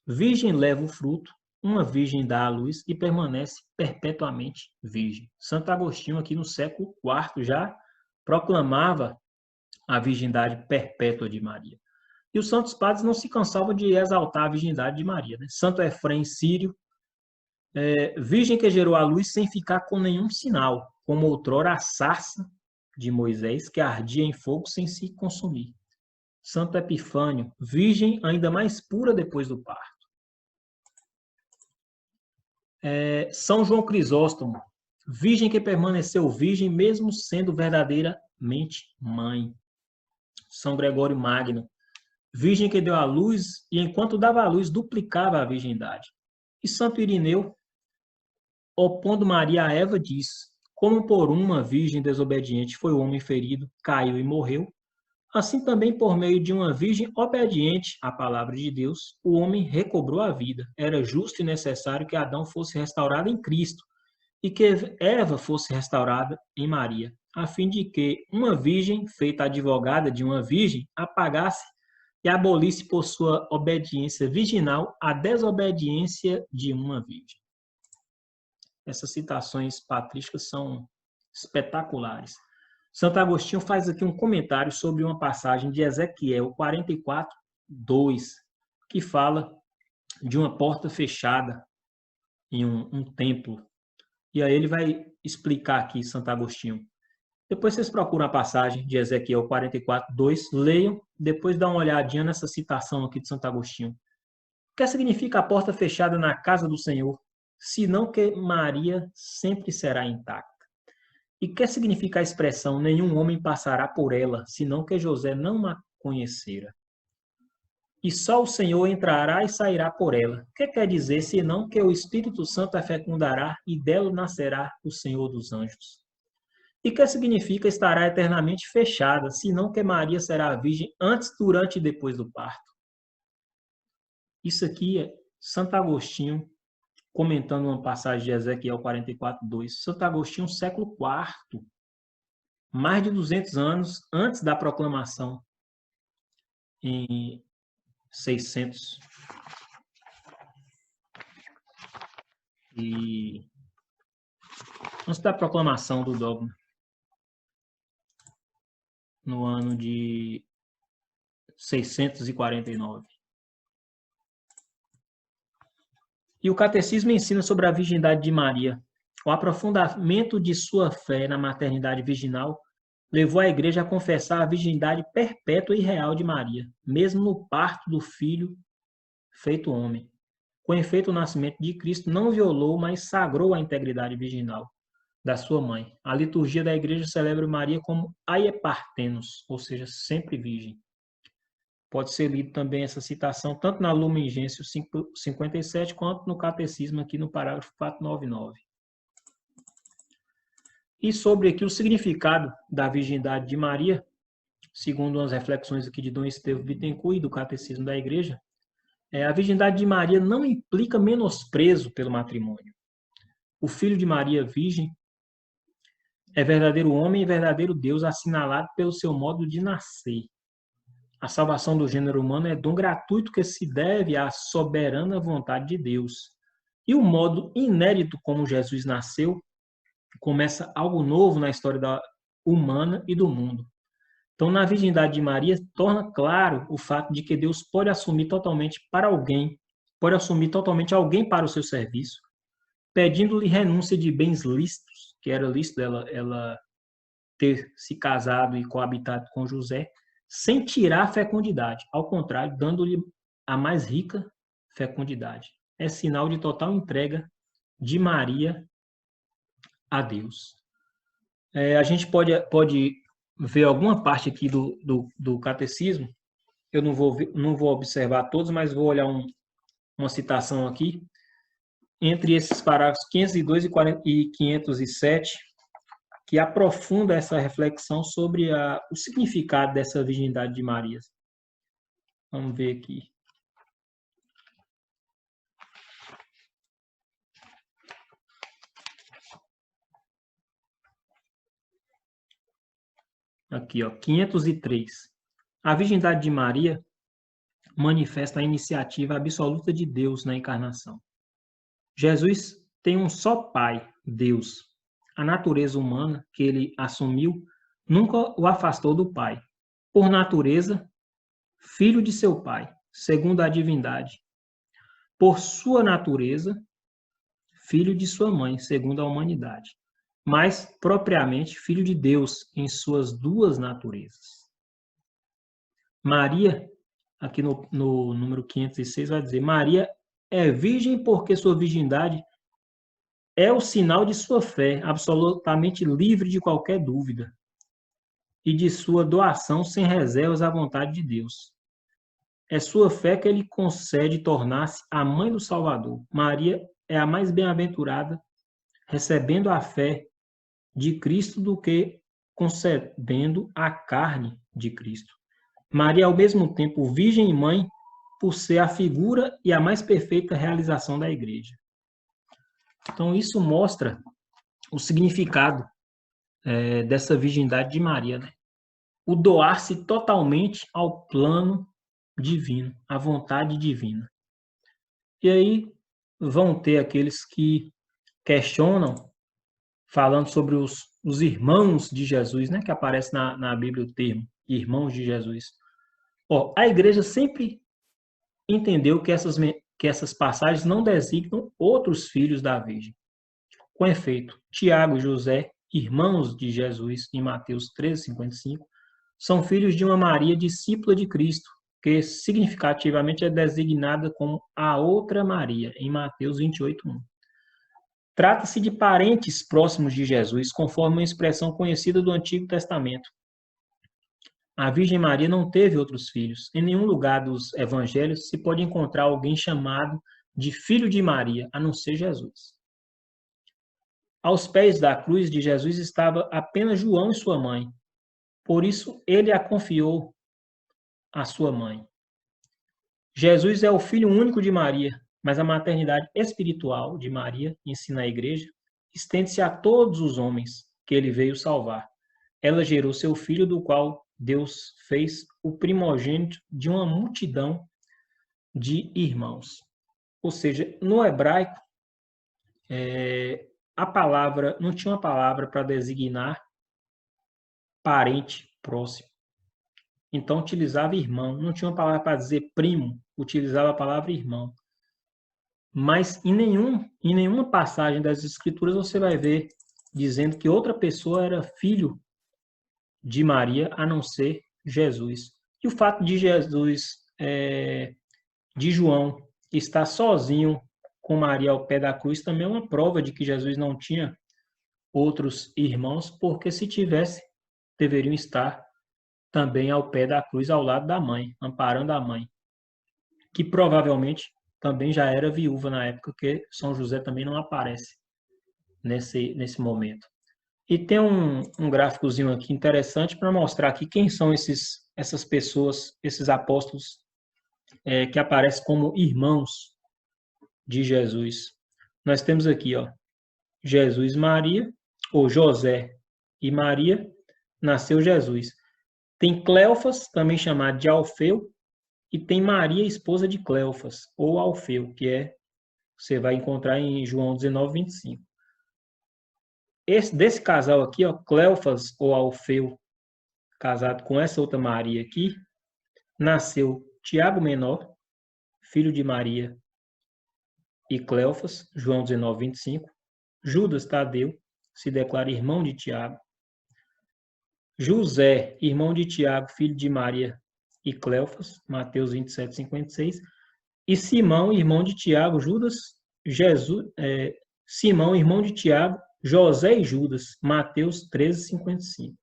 virgem leva o fruto, uma virgem dá à luz e permanece perpetuamente virgem. Santo Agostinho, aqui no século IV, já proclamava a virgindade perpétua de Maria. E os santos padres não se cansavam de exaltar a virgindade de Maria, né? Santo Efrém Sírio, virgem que gerou a luz sem ficar com nenhum sinal, como outrora a sarça de Moisés, que ardia em fogo sem se consumir. Santo Epifânio, virgem ainda mais pura depois do parto. São João Crisóstomo, Virgem que permaneceu virgem mesmo sendo verdadeiramente mãe. São Gregório Magno. Virgem que deu à luz e enquanto dava à luz duplicava a virgindade. E Santo Irineu, opondo Maria a Eva, diz: como por uma virgem desobediente foi o homem ferido, caiu e morreu, assim também por meio de uma virgem obediente à palavra de Deus, o homem recobrou a vida. Era justo e necessário que Adão fosse restaurado em Cristo e que Eva fosse restaurada em Maria, a fim de que uma virgem, feita advogada de uma virgem, apagasse e abolisse por sua obediência virginal a desobediência de uma virgem. Essas citações patrísticas são espetaculares. Santo Agostinho faz aqui um comentário sobre uma passagem de Ezequiel 44, 2, que fala de uma porta fechada em um templo. E aí ele vai explicar aqui, Santo Agostinho. Depois vocês procuram a passagem de Ezequiel 44, 2, leiam, depois dá uma olhadinha nessa citação aqui de Santo Agostinho. O que significa a porta fechada na casa do Senhor, senão que Maria sempre será intacta? E o que significa a expressão nenhum homem passará por ela, senão que José não a conhecera? E só o Senhor entrará e sairá por ela. O que quer dizer, senão que o Espírito Santo a fecundará e dela nascerá o Senhor dos anjos? E o que significa estará eternamente fechada, senão que Maria será virgem antes, durante e depois do parto? Isso aqui é Santo Agostinho comentando uma passagem de Ezequiel 44, 2. Santo Agostinho, século IV, mais de 200 anos antes da proclamação, em 600. E antes da proclamação do dogma, no ano de 649. E o catecismo ensina sobre a virgindade de Maria. O aprofundamento de sua fé na maternidade virginal levou a Igreja a confessar a virgindade perpétua e real de Maria, mesmo no parto do filho feito homem. Com efeito, o nascimento de Cristo não violou, mas sagrou a integridade virginal da sua mãe. A liturgia da Igreja celebra Maria como aepartenos, ou seja, sempre virgem. Pode ser lido também essa citação tanto na Lumen Gentium 57 quanto no Catecismo aqui no parágrafo 499. E sobre aqui o significado da virgindade de Maria, segundo as reflexões aqui de Dom Estevão Bittencourt e do Catecismo da Igreja, a virgindade de Maria não implica menosprezo pelo matrimônio. O filho de Maria virgem é verdadeiro homem e verdadeiro Deus, assinalado pelo seu modo de nascer. A salvação do gênero humano é dom gratuito que se deve à soberana vontade de Deus. E o modo inédito como Jesus nasceu começa algo novo na história humana e do mundo. Então, na virgindade de Maria, torna claro o fato de que Deus pode assumir totalmente alguém para o seu serviço, pedindo-lhe renúncia de bens lícitos, que era lícito ela ter se casado e coabitado com José, sem tirar a fecundidade, ao contrário, dando-lhe a mais rica fecundidade. É sinal de total entrega de Maria a Deus. A gente pode ver alguma parte aqui do catecismo, eu não vou observar todos, mas vou olhar uma citação aqui, entre esses parágrafos 502 e 507, que aprofunda essa reflexão sobre o significado dessa virgindade de Maria. Vamos ver aqui. Aqui, ó, 503. A virgindade de Maria manifesta a iniciativa absoluta de Deus na encarnação. Jesus tem um só Pai, Deus. A natureza humana que ele assumiu nunca o afastou do Pai. Por natureza, filho de seu Pai, segundo a divindade. Por sua natureza, filho de sua mãe, segundo a humanidade. Mas, propriamente, filho de Deus em suas duas naturezas. Maria, aqui no número 506, vai dizer: Maria é virgem porque sua virgindade é o sinal de sua fé, absolutamente livre de qualquer dúvida, e de sua doação sem reservas à vontade de Deus. É sua fé que ele concede tornar-se a mãe do Salvador. Maria é a mais bem-aventurada, recebendo a fé de Cristo do que concebendo a carne de Cristo. Maria, ao mesmo tempo, virgem e mãe, por ser a figura e a mais perfeita realização da igreja. Então, isso mostra o significado dessa virgindade de Maria, né? O doar-se totalmente ao plano divino, à vontade divina. E aí vão ter aqueles que questionam, falando sobre os irmãos de Jesus, né? Que aparece na Bíblia o termo, irmãos de Jesus. A igreja sempre entendeu que essas passagens não designam outros filhos da Virgem. Com efeito, Tiago e José, irmãos de Jesus, em Mateus 13:55, são filhos de uma Maria, discípula de Cristo, que significativamente é designada como a outra Maria, em Mateus 28:1. Trata-se de parentes próximos de Jesus, conforme uma expressão conhecida do Antigo Testamento. A Virgem Maria não teve outros filhos. Em nenhum lugar dos evangelhos se pode encontrar alguém chamado de filho de Maria, a não ser Jesus. Aos pés da cruz de Jesus estava apenas João e sua mãe. Por isso, ele a confiou à sua mãe. Jesus é o filho único de Maria, mas a maternidade espiritual de Maria, ensina a igreja, estende-se a todos os homens que ele veio salvar. Ela gerou seu filho, do qual Deus fez o primogênito de uma multidão de irmãos. Ou seja, no hebraico, a palavra, não tinha uma palavra para designar parente próximo. Então, utilizava irmão. Não tinha uma palavra para dizer primo, utilizava a palavra irmão. Mas em nenhuma passagem das Escrituras você vai ver dizendo que outra pessoa era filho de Maria, a não ser Jesus. E o fato de de João, estar sozinho com Maria ao pé da cruz, também é uma prova de que Jesus não tinha outros irmãos, porque se tivesse, deveriam estar também ao pé da cruz, ao lado da mãe, amparando a mãe, que provavelmente também já era viúva na época, que São José também não aparece nesse momento. E tem um gráficozinho aqui interessante para mostrar aqui quem são essas pessoas, esses apóstolos que aparecem como irmãos de Jesus. Nós temos aqui, Jesus, Maria, ou José e Maria, nasceu Jesus. Tem Cleofas, também chamado de Alfeu, e tem Maria, esposa de Cleofas, ou Alfeu, que você vai encontrar em João 19:25. Desse casal aqui, Cleofas ou Alfeu, casado com essa outra Maria aqui, nasceu Tiago Menor, filho de Maria e Cleofas, João 19:25. Judas Tadeu se declara irmão de Tiago. José, irmão de Tiago, filho de Maria e Cleofas, Mateus 27:56. E Simão, irmão de Tiago, Simão, irmão de Tiago, José e Judas, Mateus 13:55.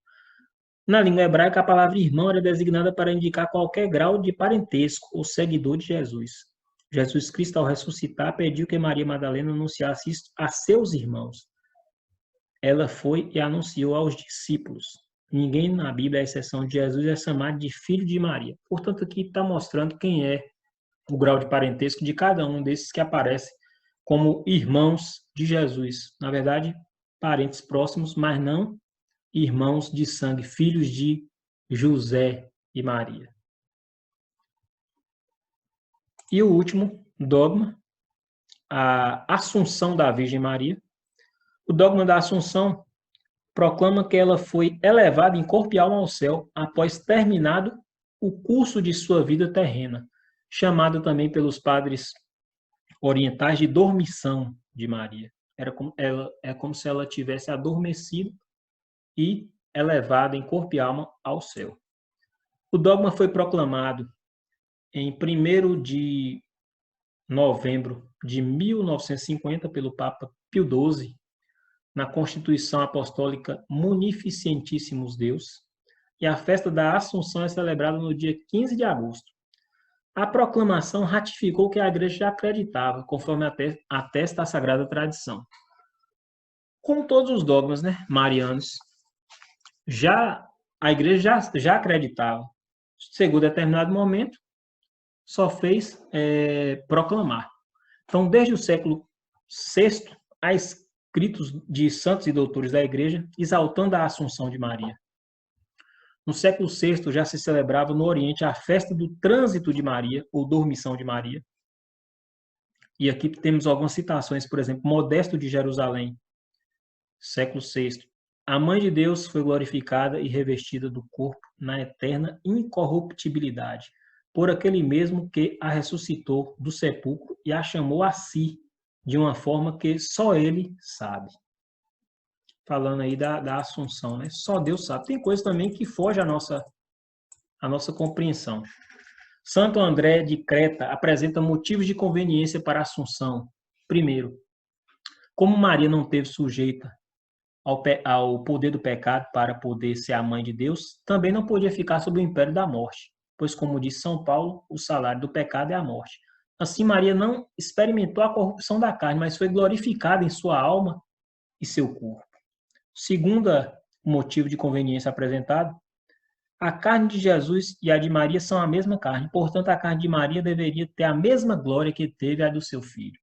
Na língua hebraica, a palavra irmão era designada para indicar qualquer grau de parentesco ou seguidor de Jesus. Jesus Cristo, ao ressuscitar, pediu que Maria Madalena anunciasse isso a seus irmãos. Ela foi e anunciou aos discípulos. Ninguém na Bíblia, à exceção de Jesus, é chamado de filho de Maria. Portanto, aqui está mostrando quem é o grau de parentesco de cada um desses que aparece como irmãos de Jesus. Na verdade, parentes próximos, mas não irmãos de sangue, filhos de José e Maria. E o último dogma, a Assunção da Virgem Maria. O dogma da Assunção proclama que ela foi elevada em corpo e alma ao céu após terminado o curso de sua vida terrena, chamado também pelos padres orientais de dormição de Maria. É como se ela tivesse adormecido e elevada em corpo e alma ao céu. O dogma foi proclamado em 1º de novembro de 1950 pelo Papa Pio XII, na Constituição Apostólica Munificentíssimos Deus, e a festa da Assunção é celebrada no dia 15 de agosto. A proclamação ratificou que a Igreja já acreditava, conforme atesta a Sagrada Tradição. Como todos os dogmas, né, marianos, a Igreja já acreditava. Chegou determinado momento, só fez proclamar. Então, desde o século VI, há escritos de santos e doutores da Igreja exaltando a Assunção de Maria. No século VI já se celebrava no Oriente a festa do trânsito de Maria, ou dormição de Maria. E aqui temos algumas citações, por exemplo, Modesto de Jerusalém, século VI. A Mãe de Deus foi glorificada e revestida do corpo na eterna incorruptibilidade, por aquele mesmo que a ressuscitou do sepulcro e a chamou a si, de uma forma que só ele sabe. Falando aí da Assunção, né? Só Deus sabe. Tem coisa também que foge à nossa compreensão. Santo André de Creta apresenta motivos de conveniência para a Assunção. Primeiro, como Maria não teve sujeita ao poder do pecado para poder ser a mãe de Deus, também não podia ficar sob o império da morte, pois, como diz São Paulo, o salário do pecado é a morte. Assim, Maria não experimentou a corrupção da carne, mas foi glorificada em sua alma e seu corpo. Segundo motivo de conveniência apresentado, a carne de Jesus e a de Maria são a mesma carne, portanto, a carne de Maria deveria ter a mesma glória que teve a do seu filho.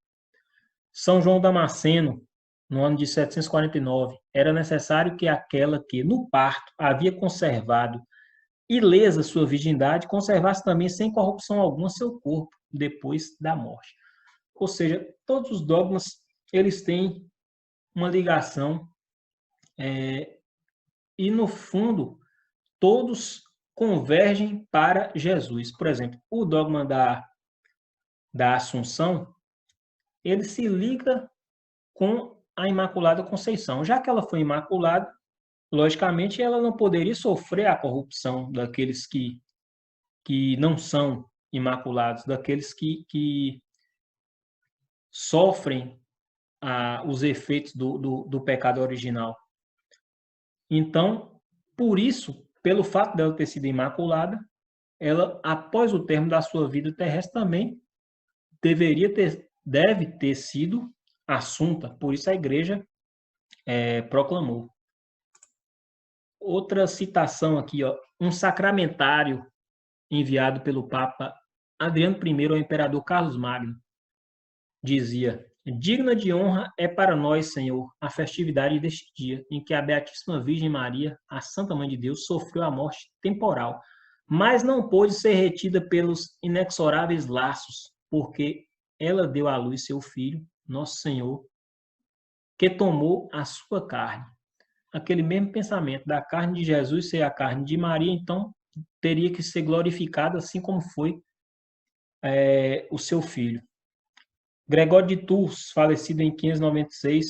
São João Damasceno, no ano de 749, era necessário que aquela que, no parto, havia conservado ilesa sua virgindade, conservasse também sem corrupção alguma seu corpo, depois da morte. Ou seja, todos os dogmas, eles têm uma ligação e, no fundo, todos convergem para Jesus. Por exemplo, o dogma da Assunção, ele se liga com a Imaculada Conceição. Já que ela foi imaculada, logicamente, ela não poderia sofrer a corrupção daqueles que não são imaculados, daqueles que sofrem os efeitos do pecado original. Então, por isso, pelo fato dela ter sido imaculada, ela, após o termo da sua vida terrestre, também deve ter sido assunta. Por isso a Igreja proclamou. Outra citação aqui, ó, um sacramentário enviado pelo Papa Adriano I ao imperador Carlos Magno dizia: digna de honra é para nós, Senhor, a festividade deste dia, em que a Beatíssima Virgem Maria, a Santa Mãe de Deus, sofreu a morte temporal, mas não pôde ser retida pelos inexoráveis laços, porque ela deu à luz seu Filho, nosso Senhor, que tomou a sua carne. Aquele mesmo pensamento da carne de Jesus ser a carne de Maria, então, teria que ser glorificada assim como foi o seu Filho. Gregório de Tours, falecido em 596,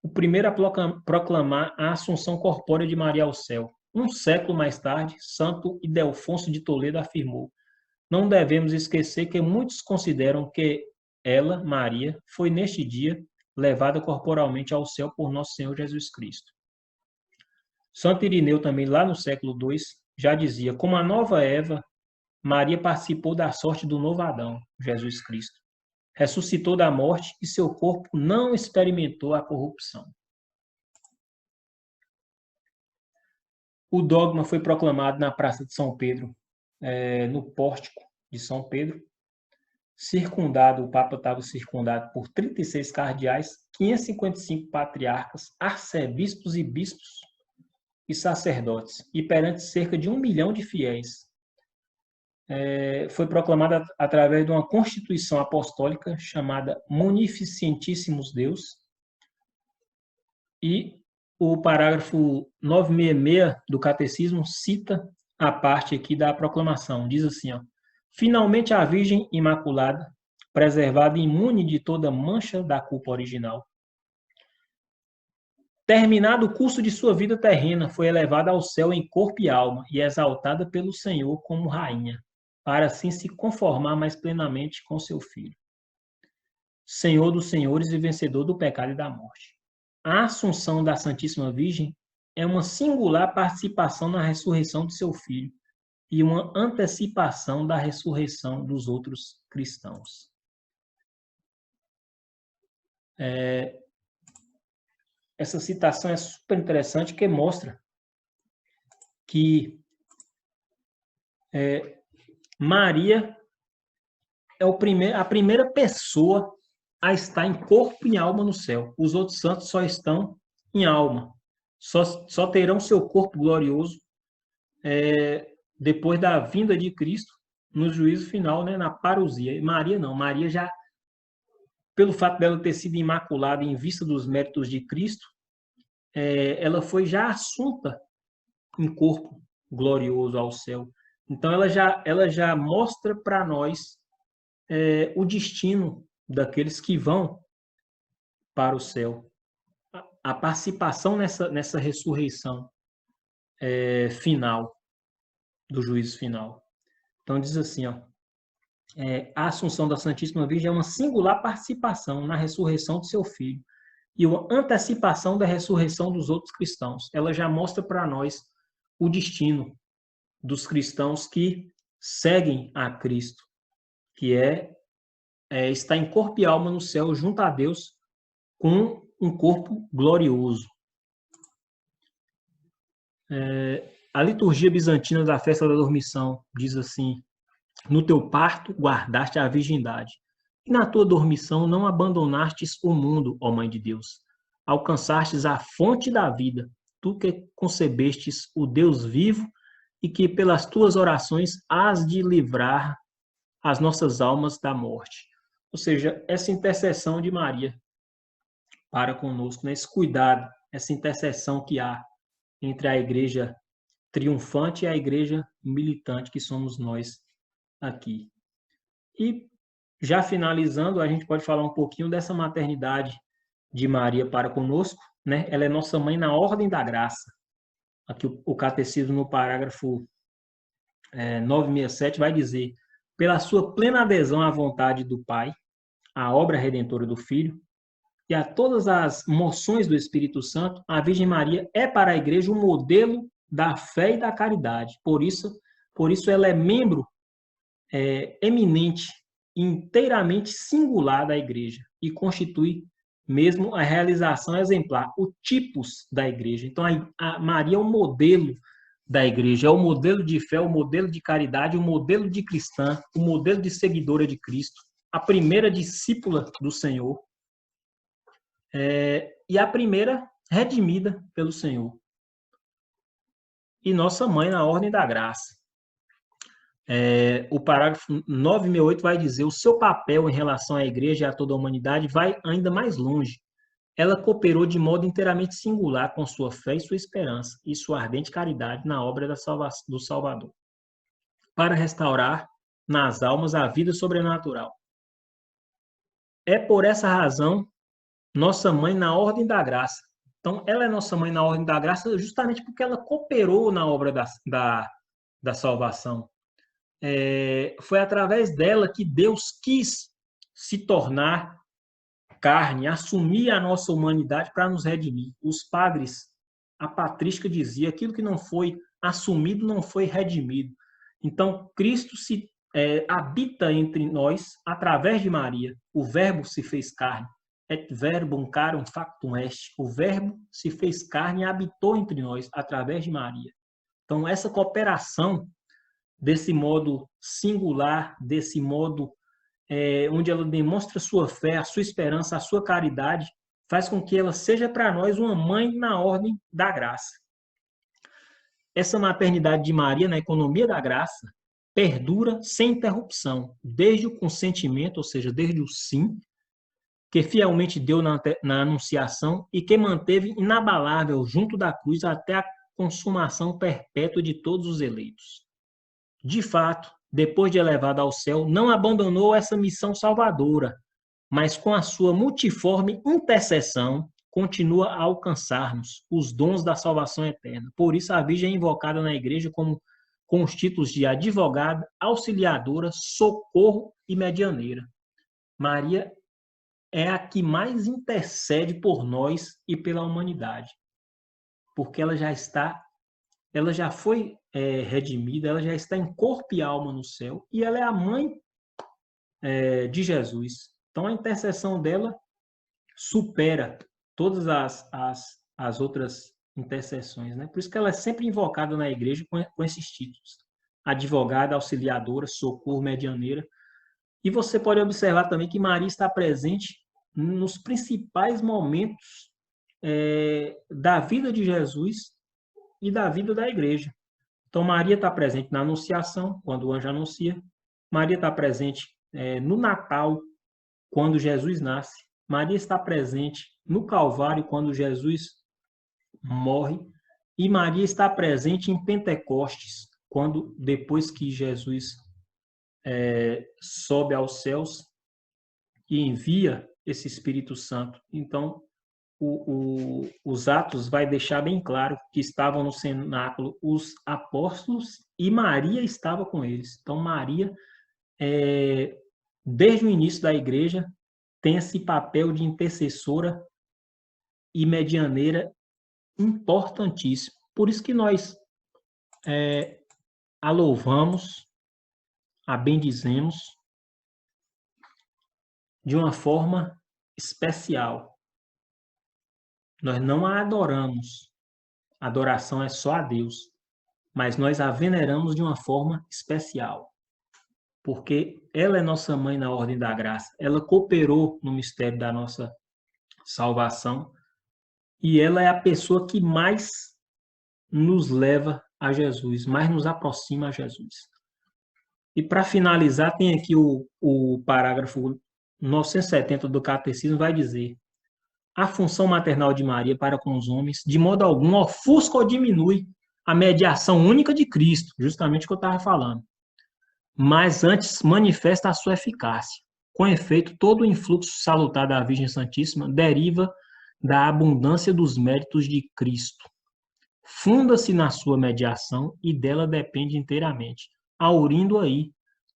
o primeiro a proclamar a assunção corpórea de Maria ao céu. Um século mais tarde, Santo Ildefonso de Toledo afirmou: não devemos esquecer que muitos consideram que ela, Maria, foi neste dia levada corporalmente ao céu por nosso Senhor Jesus Cristo. Santo Irineu também, lá no século II, já dizia: como a nova Eva, Maria participou da sorte do novo Adão, Jesus Cristo. Ressuscitou da morte e seu corpo não experimentou a corrupção. O dogma foi proclamado na Praça de São Pedro, no pórtico de São Pedro, o Papa estava circundado por 36 cardeais, 555 patriarcas, arcebispos e bispos e sacerdotes, e perante cerca de 1 milhão de fiéis. Foi proclamada através de uma Constituição Apostólica chamada Munificentíssimos Deus, e o parágrafo 966 do Catecismo cita a parte aqui da proclamação. Diz assim, ó: finalmente a Virgem Imaculada, preservada e imune de toda mancha da culpa original, terminado o curso de sua vida terrena, foi elevada ao céu em corpo e alma e exaltada pelo Senhor como rainha, para assim se conformar mais plenamente com seu Filho. Senhor dos senhores e vencedor do pecado e da morte. A assunção da Santíssima Virgem é uma singular participação na ressurreição de seu filho e uma antecipação da ressurreição dos outros cristãos. Essa citação é super interessante, que mostra que Maria é a primeira pessoa a estar em corpo e alma no céu. Os outros santos só estão em alma. Só terão seu corpo glorioso depois da vinda de Cristo, no juízo final, né, na parousia. E Maria não. Maria já, pelo fato dela ter sido imaculada em vista dos méritos de Cristo, ela foi já assunta em corpo glorioso ao céu. Então, ela já mostra para nós o destino daqueles que vão para o céu. A participação nessa ressurreição final, do juízo final. Então, diz assim, ó, a assunção da Santíssima Virgem é uma singular participação na ressurreição de seu filho e uma antecipação da ressurreição dos outros cristãos. Ela já mostra para nós o destino dos cristãos que seguem a Cristo, que estar em corpo e alma no céu junto a Deus com um corpo glorioso. A liturgia bizantina da festa da dormição diz assim: no teu parto guardaste a virgindade, e na tua dormição não abandonastes o mundo, ó Mãe de Deus. Alcançastes a fonte da vida, tu que concebestes o Deus vivo e que pelas tuas orações hás de livrar as nossas almas da morte. Ou seja, essa intercessão de Maria para conosco, né? Esse cuidado, essa intercessão que há entre a igreja triunfante e a igreja militante, que somos nós aqui. E, já finalizando, a gente pode falar um pouquinho dessa maternidade de Maria para conosco, né? Ela é nossa mãe na ordem da graça. Aqui o catecismo, no parágrafo 967, vai dizer: pela sua plena adesão à vontade do Pai, à obra redentora do Filho, e a todas as moções do Espírito Santo, a Virgem Maria é para a Igreja um modelo da fé e da caridade. Por isso ela é membro eminente, inteiramente singular da Igreja e constitui mesmo a realização exemplar, o tipos da Igreja. Então, a Maria é o modelo da Igreja, é o modelo de fé, o modelo de caridade, o modelo de cristã, o modelo de seguidora de Cristo, a primeira discípula do Senhor, e a primeira redimida pelo Senhor. E nossa mãe na ordem da graça. O parágrafo 968 vai dizer: o seu papel em relação à igreja e a toda a humanidade vai ainda mais longe. Ela cooperou de modo inteiramente singular com sua fé e sua esperança e sua ardente caridade na obra do Salvador, para restaurar nas almas a vida sobrenatural. É por essa razão nossa mãe na ordem da graça. Então, ela é nossa mãe na ordem da graça justamente porque ela cooperou na obra da salvação. Foi através dela que Deus quis se tornar carne, assumir a nossa humanidade para nos redimir. Os padres, a patrística dizia: aquilo que não foi assumido não foi redimido. Então, Cristo habita entre nós através de Maria. O Verbo se fez carne. Et verbum carum factum est. O Verbo se fez carne e habitou entre nós através de Maria. Então, essa cooperação, desse modo singular, desse modo onde ela demonstra sua fé, a sua esperança, a sua caridade, faz com que ela seja para nós uma mãe na ordem da graça. Essa maternidade de Maria, na economia da graça, perdura sem interrupção, desde o consentimento, ou seja, desde o sim, que fielmente deu na anunciação e que manteve inabalável junto da cruz até a consumação perpétua de todos os eleitos. De fato, depois de elevada ao céu, não abandonou essa missão salvadora, mas com a sua multiforme intercessão, continua a alcançar-nos os dons da salvação eterna. Por isso, a Virgem é invocada na Igreja com os títulos de advogada, auxiliadora, socorro e medianeira. Maria é a que mais intercede por nós e pela humanidade, porque ela já foi redimida, ela já está em corpo e alma no céu, e ela é a mãe de Jesus. Então, a intercessão dela supera todas as outras intercessões, né? Por isso que ela é sempre invocada na igreja com esses títulos: advogada, auxiliadora, socorro, medianeira. E você pode observar também que Maria está presente nos principais momentos da vida de Jesus e da vida da igreja. Então, Maria está presente na Anunciação, quando o anjo anuncia. Maria está presente no Natal, quando Jesus nasce. Maria está presente no Calvário, quando Jesus morre. E Maria está presente em Pentecostes, depois que Jesus sobe aos céus e envia esse Espírito Santo. Então, os Atos vai deixar bem claro que estavam no cenáculo os apóstolos e Maria estava com eles. Então, Maria, desde o início da igreja, tem esse papel de intercessora e medianeira importantíssimo. Por isso que nós a louvamos, a bendizemos de uma forma especial. Nós não a adoramos. A adoração é só a Deus. Mas nós a veneramos de uma forma especial. Porque ela é nossa mãe na ordem da graça. Ela cooperou no mistério da nossa salvação. E ela é a pessoa que mais nos leva a Jesus, mais nos aproxima a Jesus. E para finalizar, tem aqui o parágrafo 970 do Catecismo, vai dizer: a função maternal de Maria para com os homens, de modo algum, ofusca ou diminui a mediação única de Cristo, justamente o que eu estava falando, mas antes manifesta a sua eficácia. Com efeito, todo o influxo salutar da Virgem Santíssima deriva da abundância dos méritos de Cristo. Funda-se na sua mediação e dela depende inteiramente, aurindo aí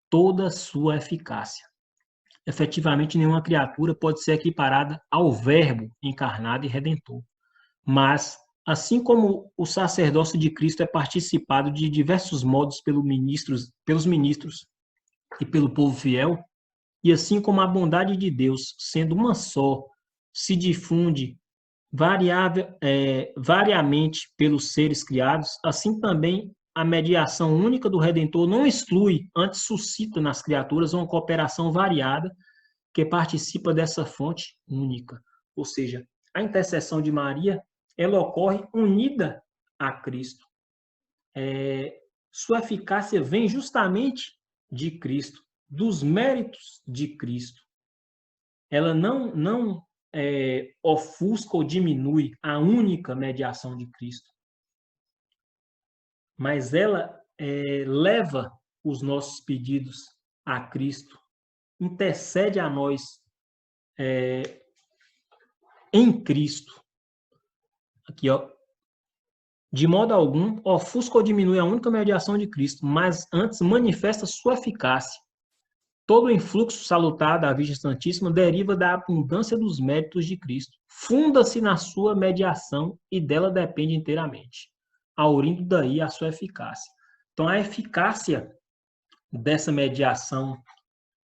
toda a sua eficácia. Efetivamente, nenhuma criatura pode ser equiparada ao Verbo encarnado e redentor. Mas, assim como o sacerdócio de Cristo é participado de diversos modos pelos ministros e pelo povo fiel, e assim como a bondade de Deus, sendo uma só, se difunde variamente pelos seres criados, assim também a mediação única do Redentor não exclui, antes suscita nas criaturas uma cooperação variada que participa dessa fonte única. Ou seja, a intercessão de Maria, ela ocorre unida a Cristo. Sua eficácia vem justamente de Cristo, dos méritos de Cristo. Ela não ofusca ou diminui a única mediação de Cristo, mas ela leva os nossos pedidos a Cristo, intercede a nós em Cristo. Aqui, ó. De modo algum, ofusca ou diminui a única mediação de Cristo, mas antes manifesta sua eficácia. Todo o influxo salutar da Virgem Santíssima deriva da abundância dos méritos de Cristo. Funda-se na sua mediação e dela depende inteiramente, aurindo daí a sua eficácia. Então, a eficácia dessa mediação,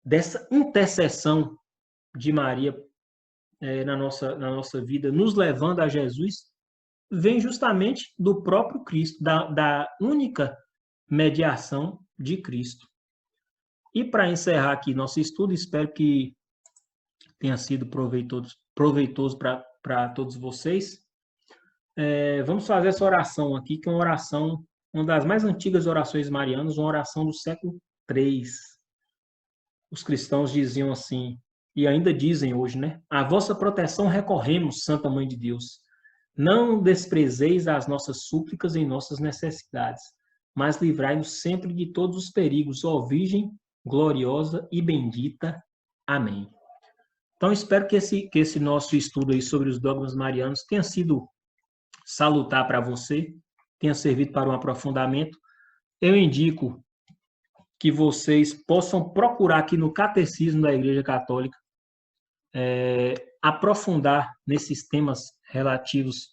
dessa intercessão de Maria na nossa vida, nos levando a Jesus, vem justamente do próprio Cristo, da única mediação de Cristo. E para encerrar aqui nosso estudo, espero que tenha sido proveitoso para todos vocês. Vamos fazer essa oração aqui, que é uma oração, uma das mais antigas orações marianas, uma oração do século III. Os cristãos diziam assim, e ainda dizem hoje, né? A vossa proteção recorremos, Santa Mãe de Deus. Não desprezeis as nossas súplicas em nossas necessidades, mas livrai-nos sempre de todos os perigos, ó Virgem gloriosa e bendita. Amém. Então, espero que esse nosso estudo aí sobre os dogmas marianos tenha sido salutar para você, tenha servido para um aprofundamento. Eu indico que vocês possam procurar aqui no Catecismo da Igreja Católica aprofundar nesses temas relativos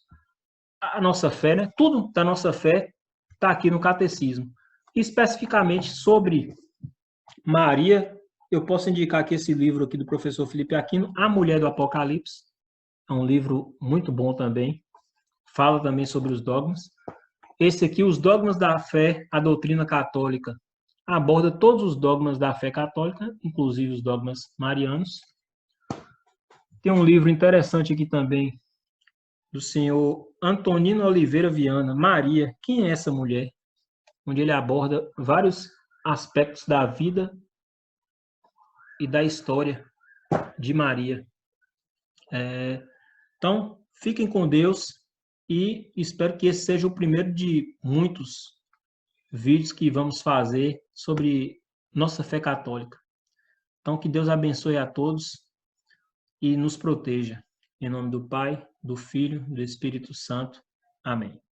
à nossa fé, né? Tudo da nossa fé está aqui no Catecismo. Especificamente sobre Maria, eu posso indicar aqui esse livro aqui do professor Felipe Aquino, A Mulher do Apocalipse. É um livro muito bom também. Fala também sobre os dogmas. Esse aqui, Os Dogmas da Fé, a Doutrina Católica, aborda todos os dogmas da fé católica, inclusive os dogmas marianos. Tem um livro interessante aqui também, do senhor Antonino Oliveira Viana, Maria, quem é essa mulher? Onde ele aborda vários aspectos da vida e da história de Maria. Então, fiquem com Deus e espero que esse seja o primeiro de muitos vídeos que vamos fazer sobre nossa fé católica. Então, que Deus abençoe a todos e nos proteja. Em nome do Pai, do Filho, do Espírito Santo. Amém.